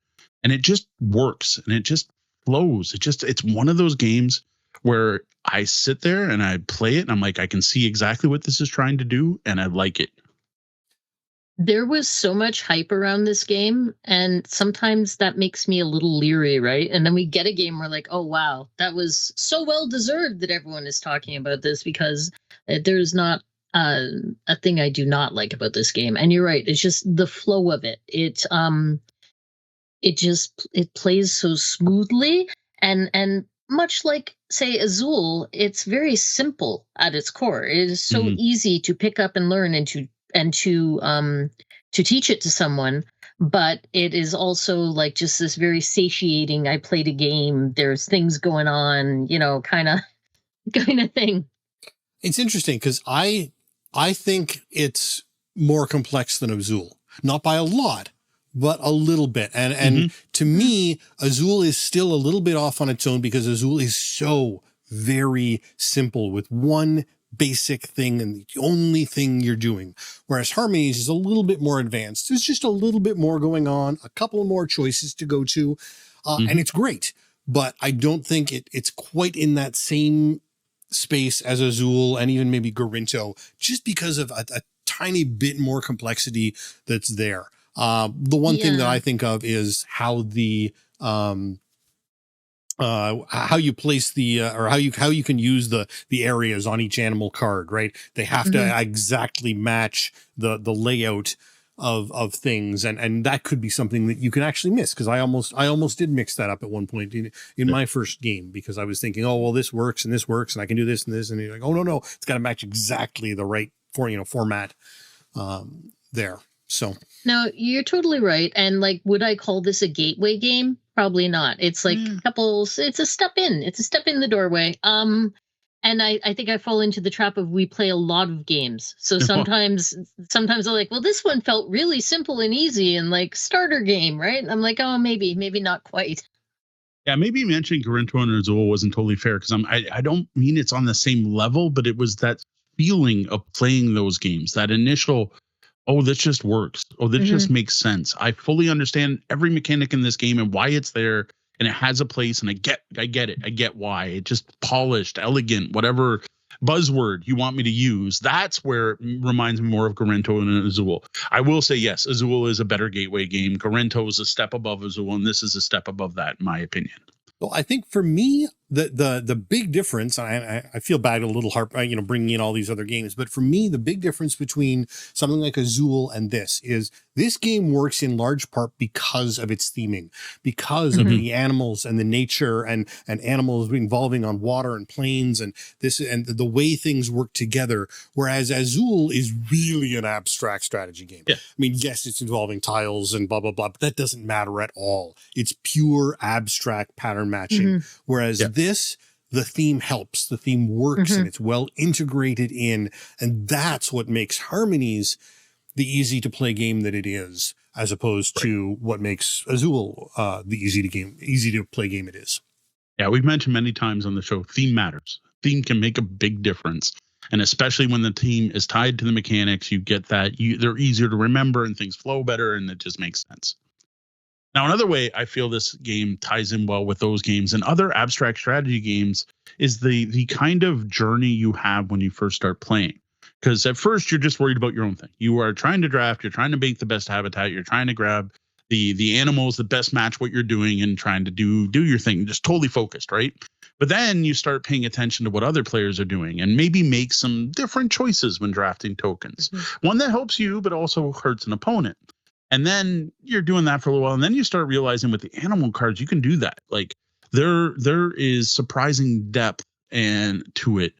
And it just works and it just flows. It's one of those games where I sit there and I play it and I'm like, I can see exactly what this is trying to do and I like it. There was so much hype around this game, and sometimes that makes me a little leery, right? And then we get a game where like, oh, wow, that was so well deserved that everyone is talking about this, because there's not a thing I do not like about this game. And you're right, it's just the flow of it. It plays so smoothly, and much like, say, Azul, it's very simple at its core. It is so easy to pick up and learn and to teach it to someone, but it is also like just this very satiating, I played a game, there's things going on, kind of thing. It's interesting because I think it's more complex than Azul, not by a lot, but a little bit. And to me, Azul is still a little bit off on its own because Azul is so very simple with one basic thing and the only thing you're doing. Whereas Harmonies is a little bit more advanced. There's just a little bit more going on, a couple more choices to go to, and it's great. But I don't think it's quite in that same space as Azul and even maybe Garinto, just because of a tiny bit more complexity that's there. The one thing that I think of is how the how you place the or how you can use the areas on each animal card, right? They have to exactly match the layout of things, and that could be something that you can actually miss, because I almost did mix that up at one point in my first game, because I was thinking, oh well, this works and I can do this and this, and you're like, oh no, it's got to match exactly the right format there. So no, you're totally right. And like, would I call this a gateway game? Probably not. It's like it's a step in. It's a step in the doorway. And I think I fall into the trap of we play a lot of games. So sometimes I'm like, well, this one felt really simple and easy and like starter game, right? And I'm like, oh, maybe not quite. Yeah, maybe mentioning Garinto and Azul wasn't totally fair, because I don't mean it's on the same level, but it was that feeling of playing those games, that initial, oh, this just works. Oh, this just makes sense. I fully understand every mechanic in this game and why it's there, and it has a place, and I get it. I get why. It just polished, elegant, whatever buzzword you want me to use. That's where it reminds me more of Garinto and Azul. I will say, yes, Azul is a better gateway game. Garinto is a step above Azul, and this is a step above that, in my opinion. Well, I think for me, the big difference, I feel bad a little bringing in all these other games, but for me, the big difference between something like Azul and this is this game works in large part because of its theming, because of the animals and the nature and animals involving on water and plains and this and the way things work together. Whereas Azul is really an abstract strategy game. Yeah. I mean, yes, it's involving tiles and blah, blah, blah, but that doesn't matter at all. It's pure abstract pattern matching. Whereas this, the theme helps, the theme works, and it's well integrated in. And that's what makes Harmonies the easy to play game that it is, as opposed to what makes Azul the easy to play game it is. Yeah, we've mentioned many times on the show, theme matters. Theme can make a big difference. And especially when the theme is tied to the mechanics, you get that they're easier to remember and things flow better, and it just makes sense. Now, another way I feel this game ties in well with those games and other abstract strategy games is the kind of journey you have when you first start playing. Because at first you're just worried about your own thing. You are trying to draft, you're trying to make the best habitat, you're trying to grab the animals that best match what you're doing and trying to do your thing, just totally focused, right? But then you start paying attention to what other players are doing and maybe make some different choices when drafting tokens. One that helps you, but also hurts an opponent. And then you're doing that for a little while. And then you start realizing with the animal cards, you can do that. Like there is surprising depth and to it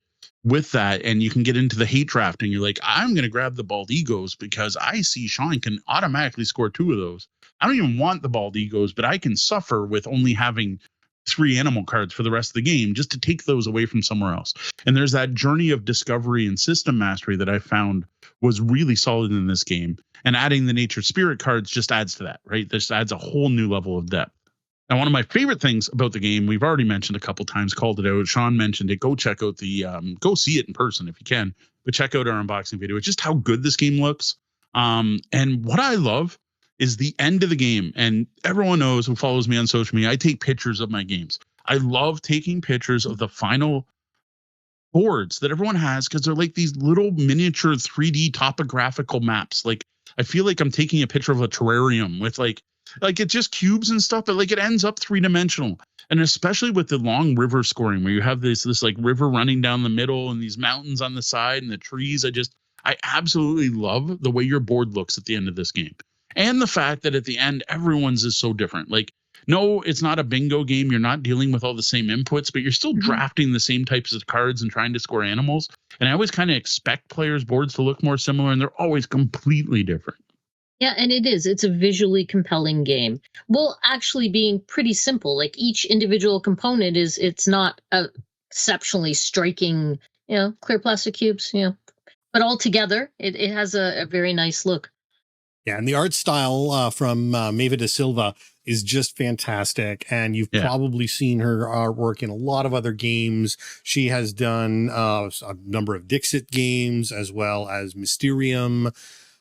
with that. And you can get into the hate drafting. You're like, I'm going to grab the bald egos because I see Sean can automatically score 2 of those. I don't even want the bald egos, but I can suffer with only having 3 animal cards for the rest of the game just to take those away from somewhere else. And there's that journey of discovery and system mastery that I found was really solid in this game. And adding the nature spirit cards just adds to that, right? This adds a whole new level of depth. Now, one of my favorite things about the game, we've already mentioned a couple times, called it out. Sean mentioned it. Go check out go see it in person if you can, but check out our unboxing video. It's just how good this game looks. And what I love is the end of the game. And everyone knows who follows me on social media, I take pictures of my games. I love taking pictures of the final boards that everyone has because they're like these little miniature 3D topographical maps. Like I feel like I'm taking a picture of a terrarium with like it's just cubes and stuff, but like it ends up 3-dimensional. And especially with the long river scoring where you have this like river running down the middle and these mountains on the side and the trees. I absolutely love the way your board looks at the end of this game. And the fact that at the end, everyone's is so different. Like, no, it's not a bingo game. You're not dealing with all the same inputs, but you're still drafting the same types of cards and trying to score animals. And I always kind of expect players' boards to look more similar, and they're always completely different. Yeah, and it is. It's a visually compelling game. Well, actually being pretty simple. Like each individual component it's not exceptionally striking, clear plastic cubes, but all together, it has a very nice look. Yeah, and the art style from Mava da Silva is just fantastic. And you've probably seen her artwork in a lot of other games. She has done a number of Dixit games as well as Mysterium.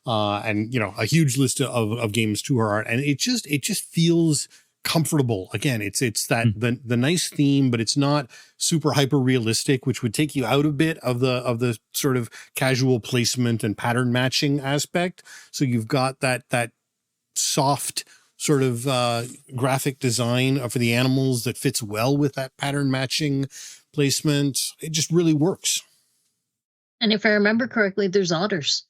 And a huge list of games to her art, and it just feels comfortable. Again, it's that the nice theme, but it's not super hyper realistic, which would take you out a bit of the sort of casual placement and pattern matching aspect. So you've got that soft sort of graphic design for the animals that fits well with that pattern matching placement. It just really works. And if I remember correctly, there's otters.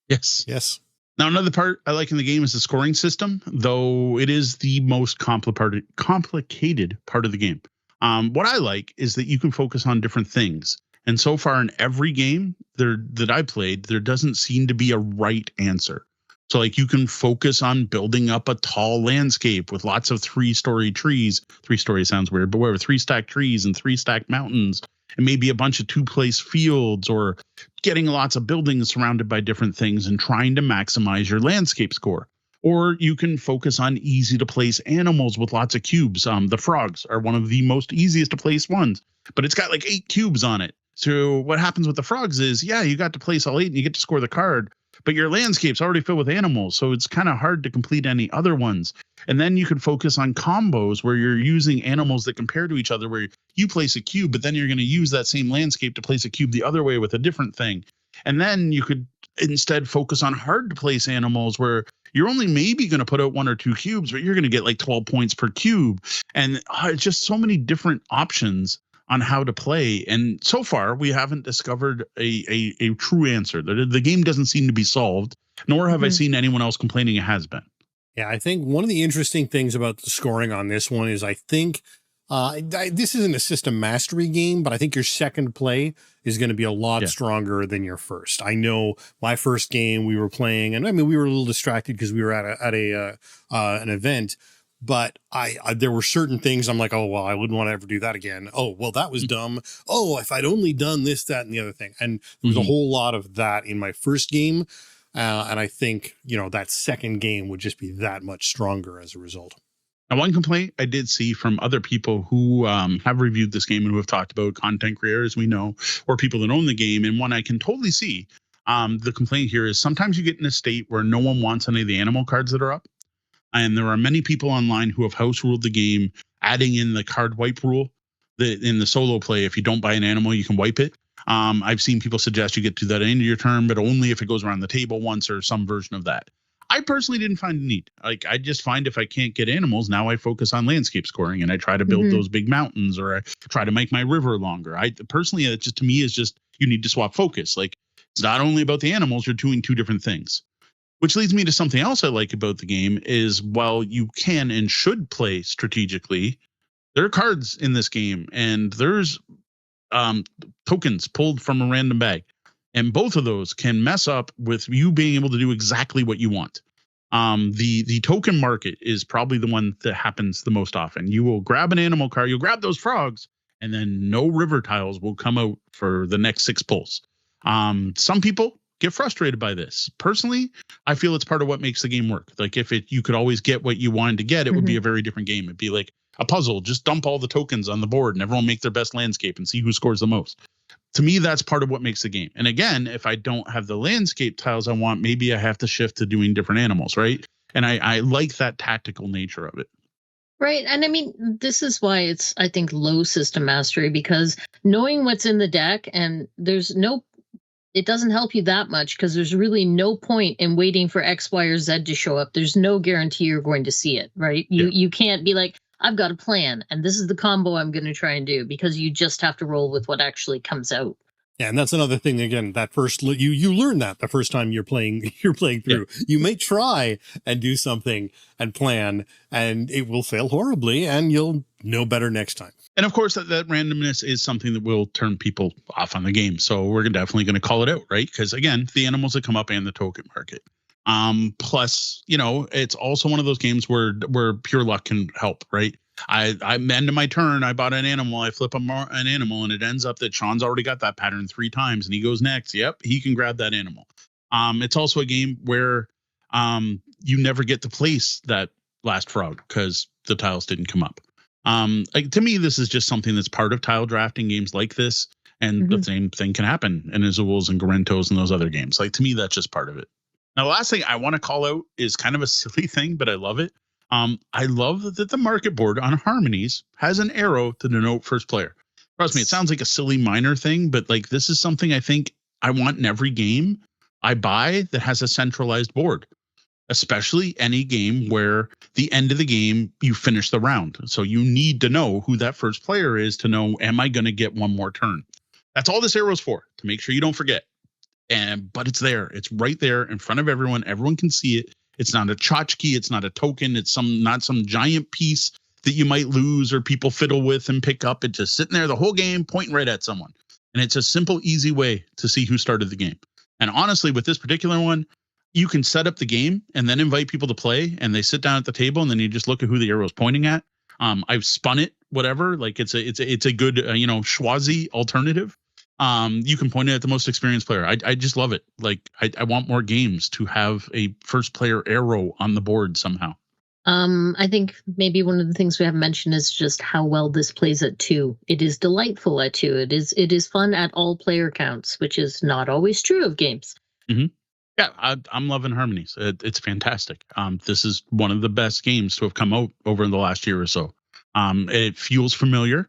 Yes. Now, another part I like in the game is the scoring system, though it is the most complicated part of the game. What I like is that you can focus on different things. And so far in every game that I played, there doesn't seem to be a right answer. So like you can focus on building up a tall landscape with lots of 3-story trees. 3-story sounds weird, but whatever, 3-stack trees and 3-stack mountains. And maybe a bunch of 2-place fields or getting lots of buildings surrounded by different things and trying to maximize your landscape score. Or you can focus on easy to place animals with lots of cubes. The frogs are one of the most easiest to place ones, but it's got like 8 cubes on it. So what happens with the frogs is, you got to place all 8 and you get to score the card, but your landscape's already filled with animals. So it's kind of hard to complete any other ones. And then you can focus on combos where you're using animals that compare to each other, where you place a cube, but then you're going to use that same landscape to place a cube the other way with a different thing. And then you could instead focus on hard to place animals where you're only maybe going to put out 1 or 2 cubes, but you're going to get like 12 points per cube. And it's just so many different options on how to play. And so far, we haven't discovered a true answer. The game doesn't seem to be solved, nor have I seen anyone else complaining it has been. Yeah, I think one of the interesting things about the scoring on this one is I think this isn't a system mastery game, but I think your second play is going to be a lot stronger than your first. I know my first game we were playing, and I mean, we were a little distracted because we were at an event, But I there were certain things I'm like, oh, well, I wouldn't want to ever do that again. Oh, well, that was dumb. Oh, if I'd only done this, that, and the other thing. And there was a whole lot of that in my first game. And I think, that second game would just be that much stronger as a result. Now, one complaint I did see from other people who have reviewed this game and who have talked about content creators we know, or people that own the game, and one I can totally see, the complaint here is sometimes you get in a state where no one wants any of the animal cards that are up. And there are many people online who have house ruled the game, adding in the card wipe rule that in the solo play, if you don't buy an animal, you can wipe it. I've seen people suggest you get to that end of your turn, but only if it goes around the table once or some version of that. I personally didn't find it neat. Like, I just find if I can't get animals, now I focus on landscape scoring and I try to build those big mountains, or I try to make my river longer. I personally, it just, to me, is just, you need to swap focus. Like, it's not only about the animals, you're doing two different things. Which leads me to something else I like about the game is, while you can and should play strategically, there are cards in this game and there's tokens pulled from a random bag. And both of those can mess up with you being able to do exactly what you want. The token market is probably the one that happens the most often. You will grab an animal card, you'll grab those frogs, and then no river tiles will come out for the next 6 pulls. Some people get frustrated by this. Personally, I feel it's part of what makes the game work. Like, if you could always get what you wanted to get, it would be a very different game. It'd be like a puzzle. Just dump all the tokens on the board and everyone make their best landscape and see who scores the most. To me, that's part of what makes the game. And again, if I don't have the landscape tiles I want, maybe I have to shift to doing different animals, right? And I like that tactical nature of it. Right. And I mean, this is why it's, I think, low system mastery, because knowing what's in the deck, and it doesn't help you that much, because there's really no point in waiting for X, Y, or Z to show up. There's no guarantee you're going to see it, right? You can't be like, I've got a plan and this is the combo I'm going to try and do, because you just have to roll with what actually comes out. Yeah, and that's another thing. Again, that first you learn that the first time you're playing through. Yeah. You may try and do something and plan, and it will fail horribly, and you'll know better next time. And of course, that randomness is something that will turn people off on the game. So we're definitely going to call it out, right? Because again, the animals that come up and the token market. Plus, it's also one of those games where pure luck can help, right? I'm end of my turn, I bought an animal, I flip an animal, and it ends up that Sean's already got that pattern 3 times and he goes next. Yep, he can grab that animal. It's also a game where you never get to place that last frog because the tiles didn't come up. To me, this is just something that's part of tile drafting games like this, and the same thing can happen in Azules and Garentos and those other games. Like, to me, that's just part of it. Now, the last thing I want to call out is kind of a silly thing, but I love it. I love that the market board on Harmonies has an arrow to denote first player. Trust me, it sounds like a silly minor thing, but like, this is something I think I want in every game I buy that has a centralized board, especially any game where the end of the game, you finish the round. So you need to know who that first player is to know, am I going to get one more turn? That's all this arrow's for, to make sure you don't forget. But it's there. It's right there in front of everyone. Everyone can see it. It's not a tchotchke. It's not a token. It's not some giant piece that you might lose or people fiddle with and pick up. It's just sitting there the whole game, pointing right at someone. And it's a simple, easy way to see who started the game. And honestly, with this particular one, you can set up the game and then invite people to play, and they sit down at the table, and then you just look at who the arrow is pointing at. I've spun it, whatever. Like, it's a good schwazi alternative. You can point it at the most experienced player. I just love it. Like, I want more games to have a first player arrow on the board somehow. I think maybe one of the things we haven't mentioned is just how well this plays at 2. It is delightful at 2. It is fun at all player counts, which is not always true of games. Yeah, I'm loving Harmonies. It's fantastic. This is one of the best games to have come out over the last year or so. It feels familiar.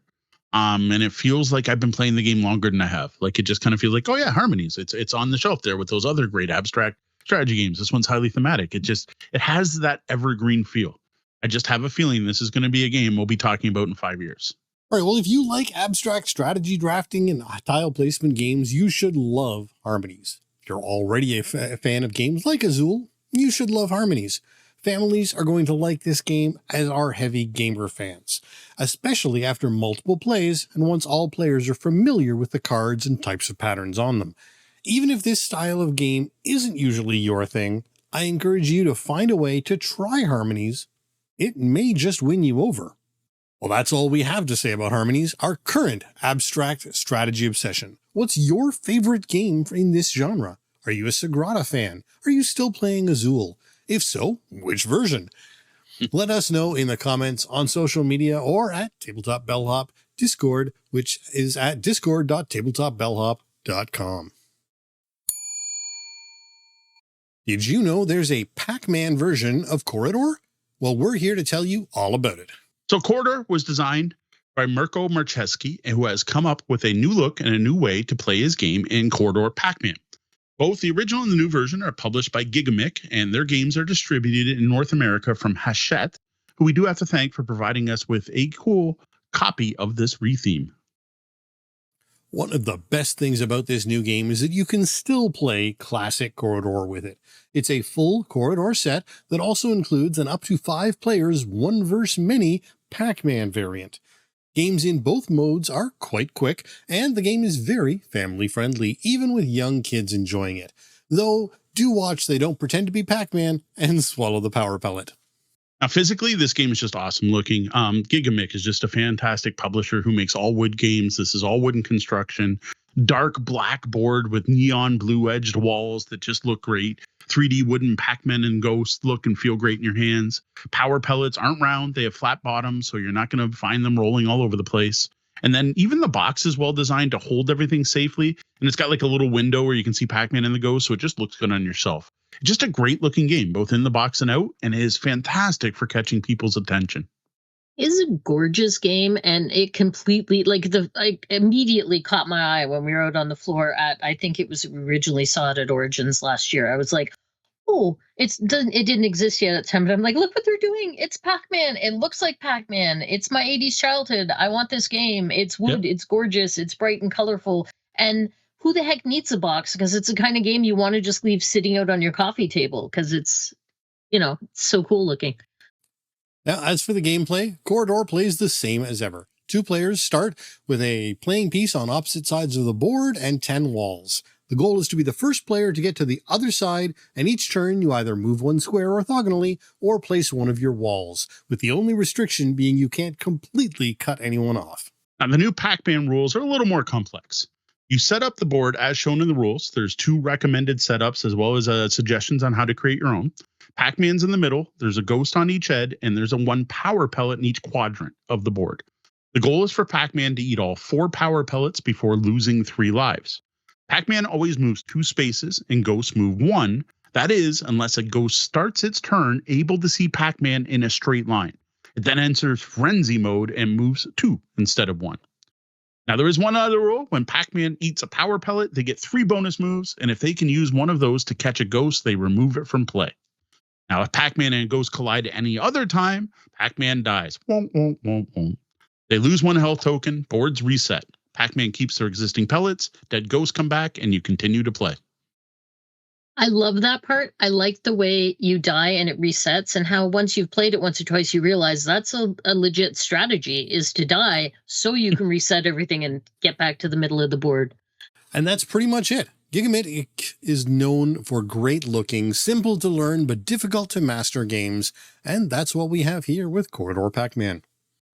And it feels like I've been playing the game longer than I have. Like, it just kind of feels like, oh yeah, Harmonies. It's on the shelf there with those other great abstract strategy games. This one's highly thematic. It has that evergreen feel. I just have a feeling this is going to be a game we'll be talking about in 5 years. All right. Well, if you like abstract strategy drafting and tile placement games, you should love Harmonies. If you're already a fan of games like Azul, you should love Harmonies. Families are going to like this game, as are heavy gamer fans, especially after multiple plays and once all players are familiar with the cards and types of patterns on them. Even if this style of game isn't usually your thing, I encourage you to find a way to try Harmonies it may just win you over. Well, that's all we have to say about Harmonies, our current abstract strategy obsession. What's your favorite game in this genre? Are you a Sagrada fan? Are you still playing Azul? If so, which version? Let us know in the comments on social media or at Tabletop Bellhop Discord, which is at discord.tabletopbellhop.com. Did you know there's a Pac-Man version of Quoridor? Well, we're here to tell you all about it. So Quoridor was designed by Mirko Marcheski, who has come up with a new look and a new way to play his game in Quoridor Pac-Man. Both the original and the new version are published by Gigamic, and their games are distributed in North America from Hachette, who we do have to thank for providing us with a cool copy of this retheme. One of the best things about this new game is that you can still play classic Quoridor with it. It's a full Quoridor set that also includes an up to 5 players, 1 verse mini Pac-Man variant. Games in both modes are quite quick, and the game is very family-friendly, even with young kids enjoying it. Though, do watch they don't pretend to be Pac-Man and swallow the power pellet. Now, physically, this game is just awesome looking. Gigamic is just a fantastic publisher who makes all wood games. This is all wooden construction. Dark black board with neon blue edged walls that just look great. 3D wooden Pac-Man and Ghost look and feel great in your hands. Power pellets aren't round. They have flat bottoms, so you're not going to find them rolling all over the place. And then even the box is well designed to hold everything safely. And it's got like a little window where you can see Pac-Man and the Ghost, so it just looks good on your shelf. Just a great looking game, both in the box and out, and it is fantastic for catching people's attention. It's a gorgeous game, and it completely I immediately caught my eye when we were out on the floor at, I think it was originally saw it at Origins last year. I was like, oh, it didn't exist yet at the time, but I'm like, look what they're doing. It's Pac-Man. It looks like Pac-Man. It's my 80s childhood. I want this game. It's wood. Yep. It's gorgeous. It's bright and colorful. And who the heck needs a box? Because it's the kind of game you want to just leave sitting out on your coffee table because it's, it's so cool looking. Now, as for the gameplay, Quoridor plays the same as ever. 2 players start with a playing piece on opposite sides of the board and 10 walls. The goal is to be the first player to get to the other side, and each turn you either move 1 square orthogonally or place one of your walls, with the only restriction being you can't completely cut anyone off. Now, the new Pac-Man rules are a little more complex. You set up the board as shown in the rules. There's 2 recommended setups as well as suggestions on how to create your own. Pac-Man's in the middle. There's a ghost on each head, and there's a 1 power pellet in each quadrant of the board. The goal is for Pac-Man to eat all 4 power pellets before losing 3 lives. Pac-Man always moves 2 spaces, and ghosts move 1. That is, unless a ghost starts its turn able to see Pac-Man in a straight line. It then enters frenzy mode and moves 2 instead of 1. Now, there is one other rule. When Pac-Man eats a power pellet, they get 3 bonus moves, and if they can use one of those to catch a ghost, they remove it from play. Now, if Pac-Man and a ghost collide at any other time, Pac-Man dies. They lose 1 health token, boards reset. Pac-Man keeps their existing pellets, dead ghosts come back, and you continue to play. I love that part. I like the way you die and it resets, and how once you've played it once or twice, you realize that's a legit strategy, is to die so you can reset everything and get back to the middle of the board. And that's pretty much it. Gigamic is known for great looking, simple to learn, but difficult to master games. And that's what we have here with Quoridor Pac-Man.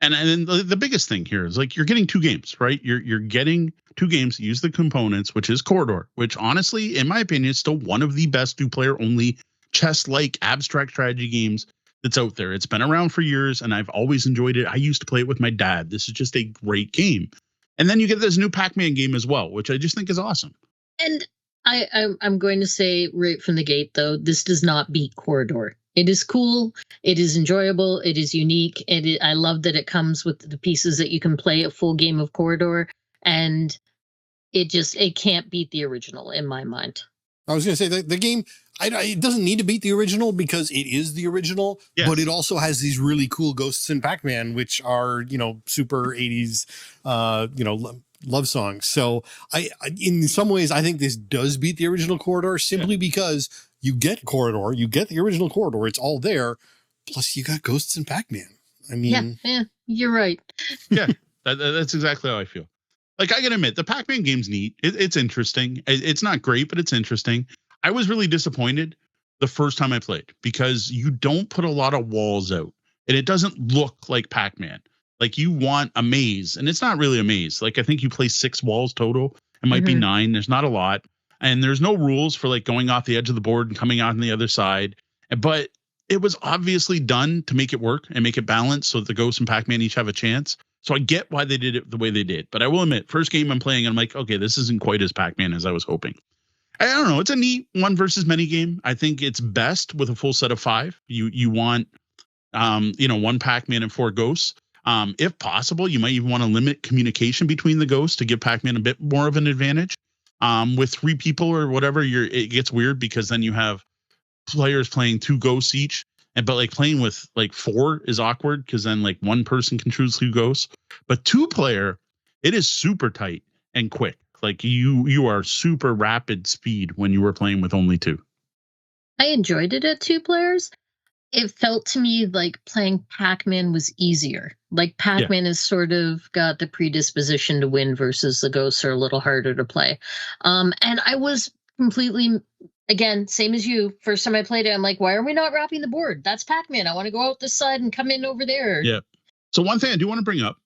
And then the biggest thing here is like you're getting 2 games, right? You're getting 2 games that use the components, which is Quoridor, which honestly, in my opinion, is still one of the best 2-player only chess-like abstract strategy games that's out there. It's been around for years, and I've always enjoyed it. I used to play it with my dad. This is just a great game. And then you get this new Pac-Man game as well, which I just think is awesome. And I'm going to say right from the gate, though, this does not beat Quoridor. It is cool. It is enjoyable. It is unique. And I love that it comes with the pieces that you can play a full game of Quoridor. And it can't beat the original in my mind. I was going to say the game, it doesn't need to beat the original because it is the original, yes. But it also has these really cool ghosts in Pac-Man, which are, super 80s, love songs. So in some ways, I think this does beat the original Quoridor simply because you get Quoridor, you get the original Quoridor, it's all there. Plus you got ghosts in Pac-Man. I mean, yeah, you're right. Yeah, that's exactly how I feel. Like, I gotta admit, the Pac-Man game's neat. It's interesting. It's not great, but it's interesting. I was really disappointed the first time I played because you don't put a lot of walls out. and it doesn't look like Pac-Man. Like you want a maze, and it's not really a maze. Like I think you play 6 walls total. It might be 9. There's not a lot, and there's no rules for like going off the edge of the board and coming out on the other side. But it was obviously done to make it work and make it balanced so that the Ghost and Pac-Man each have a chance. So I get why they did it the way they did. But I will admit, first game I'm playing, I'm like, okay, this isn't quite as Pac-Man as I was hoping. I don't know. It's a neat one versus many game. I think it's best with a full set of 5. You want, 1 Pac-Man and 4 ghosts. If possible, you might even want to limit communication between the ghosts to give Pac-Man a bit more of an advantage. With 3 people or whatever, it gets weird because then you have players playing 2 ghosts each. But like playing with like 4 is awkward because then like 1 person can choose 2 ghosts. But 2-player, it is super tight and quick. Like you are super rapid speed when you were playing with only 2. I enjoyed it at 2 players. It felt to me like playing Pac-Man was easier. Like Pac-Man has sort of got the predisposition to win versus the ghosts are a little harder to play. And I was completely, again, same as you. First time I played it, I'm like, why are we not wrapping the board? That's Pac-Man. I want to go out this side and come in over there. Yeah. So one thing I do want to bring up,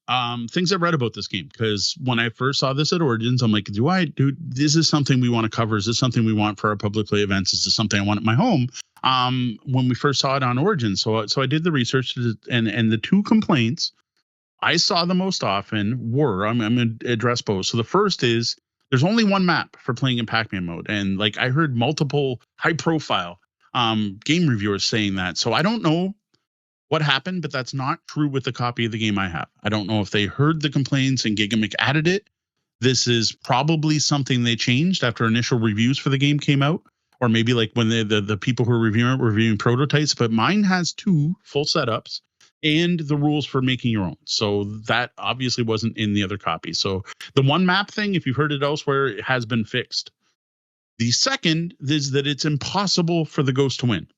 things I've read about this game, because when I first saw this at Origins, I'm like, is this something we want to cover? Is this something we want for our public play events? Is this something I want at my home? When we first saw it on Origins. So I did the research, and the 2 complaints I saw the most often were, I'm going to address both. So the first is there's only 1 map for playing in Pac-Man mode. And like I heard multiple high profile game reviewers saying that. So I don't know what happened, but that's not true with the copy of the game I have. I don't know if they heard the complaints and Gigamic added it. This is probably something they changed after initial reviews for the game came out, or maybe like when the people who are reviewing prototypes. But mine has 2 full setups and the rules for making your own. So that obviously wasn't in the other copy. So the 1 map thing, if you've heard it elsewhere, it has been fixed. The second is that it's impossible for the ghost to win.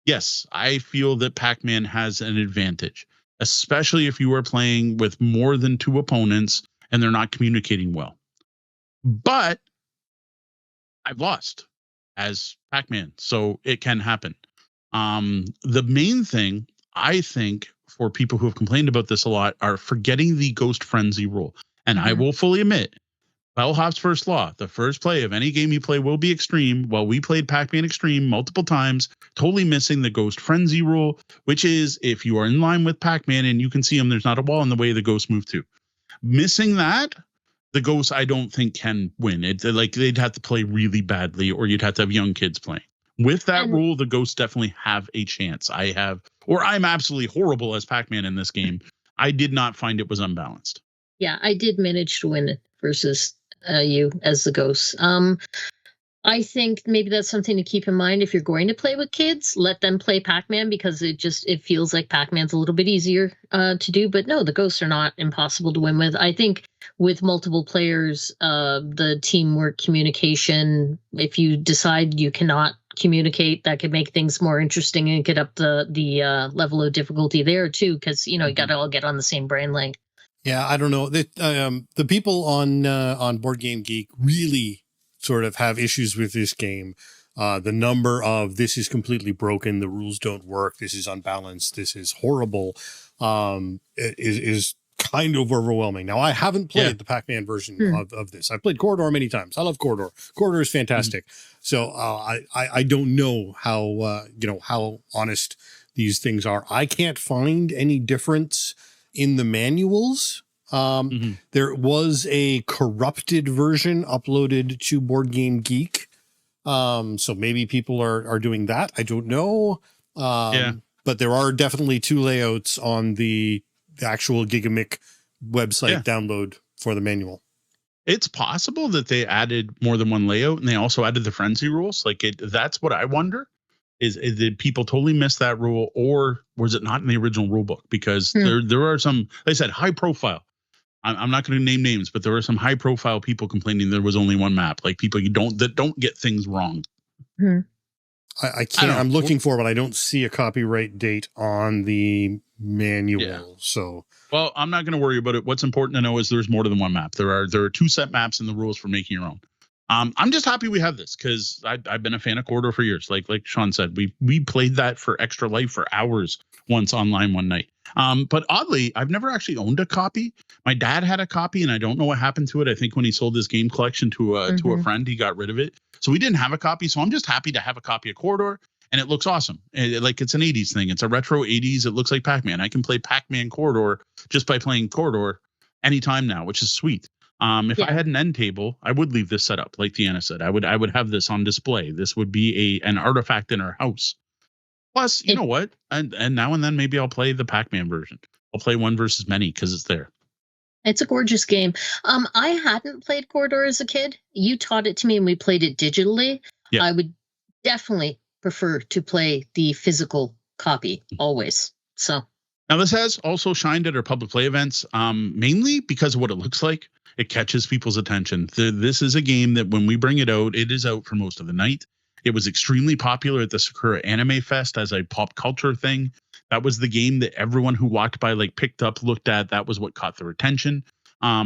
Yes, I feel that Pac-Man has an advantage, especially if you are playing with more than 2 opponents and they're not communicating well. But I've lost as Pac-Man, so it can happen. The main thing, I think, for people who have complained about this a lot are forgetting the Ghost Frenzy rule. And I will fully admit, Bellhop's first law, the first play of any game you play will be extreme. Well, we played Pac-Man Extreme multiple times, totally missing the Ghost Frenzy rule, which is if you are in line with Pac-Man and you can see him, there's not a wall in the way the ghosts move to. Missing that, the ghosts I don't think can win. They'd have to play really badly, or you'd have to have young kids playing. With that rule, the ghosts definitely have a chance. I'm absolutely horrible as Pac-Man in this game. I did not find it was unbalanced. Yeah, I did manage to win it versus you as the ghost. I think maybe that's something to keep in mind if you're going to play with kids. Let them play Pac-Man because it feels like Pac-Man's a little bit easier to do. But no, the ghosts are not impossible to win with. I think with multiple players, the teamwork, communication, if you decide you cannot communicate, that could make things more interesting and get up the level of difficulty there too, because you got to all get on the same brain length. Yeah, I don't know. The people on Board Game Geek really sort of have issues with this game. The number of this is completely broken, the rules don't work, this is unbalanced, this is horrible, is kind of overwhelming. Now, I haven't played the Pac-Man version of this. I've played Quoridor many times. I love Quoridor. Quoridor is fantastic. So I don't know how honest these things are. I can't find any difference in the manuals. There was a corrupted version uploaded to Board Game Geek. So maybe people are doing that. I don't know. But there are definitely 2 layouts on the actual Gigamic website download for the manual. It's possible that they added more than 1 layout and they also added the frenzy rules. That's what I wonder. Is did people totally miss that rule, or was it not in the original rule book? Because there are some, like I said, high profile. I'm not going to name names, but there are some high profile people complaining there was only 1 map, like people that don't get things wrong. I can't. I'm looking for, but I don't see a copyright date on the manual. Yeah. So, well, I'm not going to worry about it. What's important to know is there's more than 1 map. There are 2 set maps in the rules for making your own. I'm just happy we have this because I've been a fan of Quoridor for years. Like Sean said, we played that for Extra Life for hours once online one night. But oddly, I've never actually owned a copy. My dad had a copy, and I don't know what happened to it. I think when he sold his game collection to a friend, he got rid of it. So we didn't have a copy. So I'm just happy to have a copy of Quoridor, and it looks awesome. Like it's an 80s thing. It's a retro 80s. It looks like Pac-Man. I can play Pac-Man Quoridor just by playing Quoridor anytime now, which is sweet. If I had an end table, I would leave this set up, like Deanna said. I would have this on display. This would be an artifact in our house. Plus, you know what? And now and then maybe I'll play the Pac-Man version. I'll play One versus Many because it's there. It's a gorgeous game. I hadn't played Quoridor as a kid. You taught it to me and we played it digitally. Yeah. I would definitely prefer to play the physical copy always. So now this has also shined at our public play events, mainly because of what it looks like. It catches people's attention. This is a game that when we bring it out, it is out for most of the night. It was extremely popular at the Sakura Anime Fest as a pop culture thing. That was the game that everyone who walked by picked up, looked at. That was what caught their attention.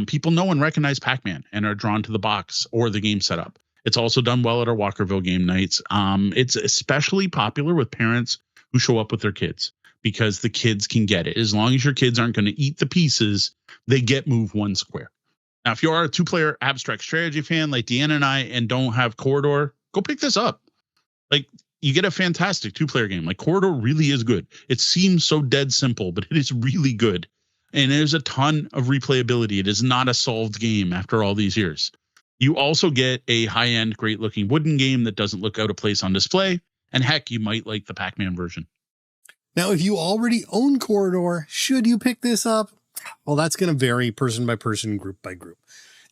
People know and recognize Pac-Man and are drawn to the box or the game setup. It's also done well at our Walkerville game nights. It's especially popular with parents who show up with their kids because the kids can get it. As long as your kids aren't going to eat the pieces, they get move one square. Now, if you are a two-player abstract strategy fan like Deanna and I and don't have Quoridor, go pick this up. You get a fantastic two-player game. Quoridor really is good. It seems so dead simple, but it is really good. And there's a ton of replayability. It is not a solved game after all these years. You also get a high-end, great-looking wooden game that doesn't look out of place on display. And heck, you might like the Pac-Man version. Now, if you already own Quoridor, should you pick this up? Well, that's going to vary person by person, group by group.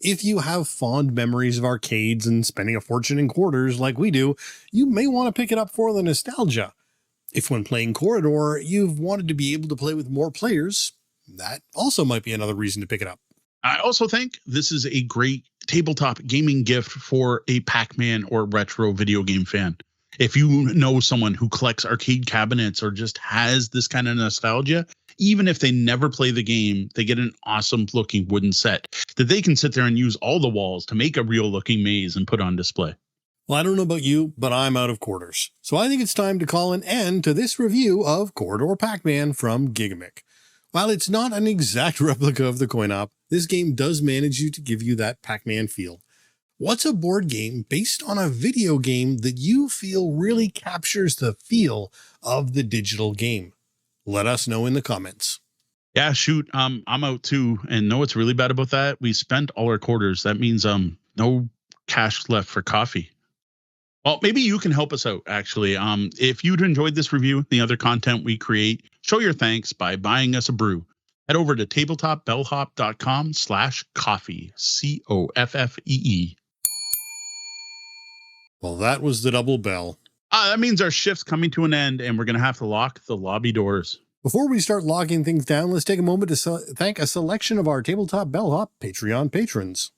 If you have fond memories of arcades and spending a fortune in quarters like we do, you may want to pick it up for the nostalgia. If when playing Quoridor, you've wanted to be able to play with more players, that also might be another reason to pick it up. I also think this is a great tabletop gaming gift for a Pac-Man or retro video game fan. If you know someone who collects arcade cabinets or just has this kind of nostalgia, even if they never play the game, they get an awesome looking wooden set that they can sit there and use all the walls to make a real looking maze and put on display. Well, I don't know about you, but I'm out of quarters. So I think it's time to call an end to this review of Quoridor Pac-Man from Gigamic. While it's not an exact replica of the coin-op, this game does manage to give you that Pac-Man feel. What's a board game based on a video game that you feel really captures the feel of the digital game? Let us know in the comments. Yeah, shoot. I'm out too. And know what's really bad about that? We spent all our quarters. That means no cash left for coffee. Well, maybe you can help us out, actually. If you'd enjoyed this review, the other content we create, show your thanks by buying us a brew. Head over to tabletopbellhop.com/coffee, COFFEE. Well, that was the double bell. That means our shift's coming to an end and we're going to have to lock the lobby doors. Before we start locking things down, let's take a moment to thank a selection of our Tabletop Bellhop Patreon patrons.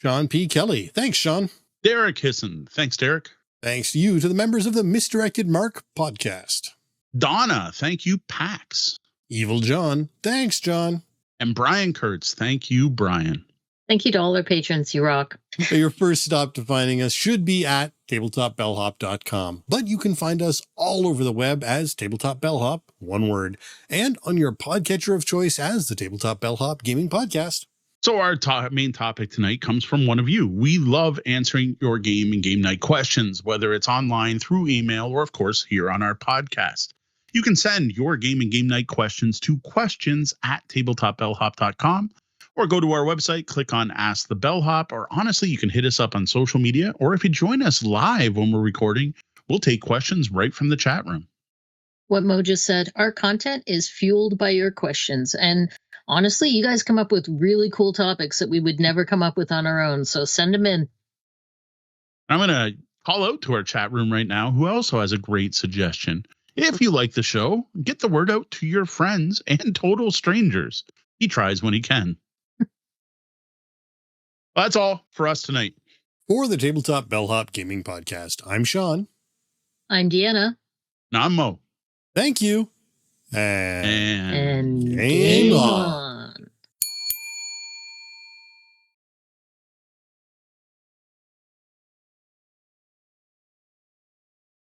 Sean P. Kelly. Thanks, Sean. Derek Hisson. Thanks, Derek. Thanks to you, to the members of the Misdirected Mark podcast. Donna. Thank you, Pax. Evil John. Thanks, John. And Brian Kurtz. Thank you, Brian. Thank you to all our patrons. You rock. Your first stop to finding us should be at tabletopbellhop.com, but you can find us all over the web as Tabletop Bellhop, one word, and on your podcatcher of choice as the Tabletop Bellhop Gaming Podcast. So our main topic tonight comes from one of you. We love answering your game and game night questions, whether it's online, through email, or of course here on our podcast. You can send your game and game night questions to questions@tabletopbellhop.com. Or go to our website, click on Ask the Bellhop, or honestly, you can hit us up on social media, or if you join us live when we're recording, we'll take questions right from the chat room. What Mo just said, our content is fueled by your questions. And honestly, you guys come up with really cool topics that we would never come up with on our own. So send them in. I'm going to call out to our chat room right now, who also has a great suggestion. If you like the show, get the word out to your friends and total strangers. He tries when he can. That's all for us tonight. For the Tabletop Bellhop Gaming Podcast, I'm Sean. I'm Deanna. And I'm Mo. Thank you. And game on.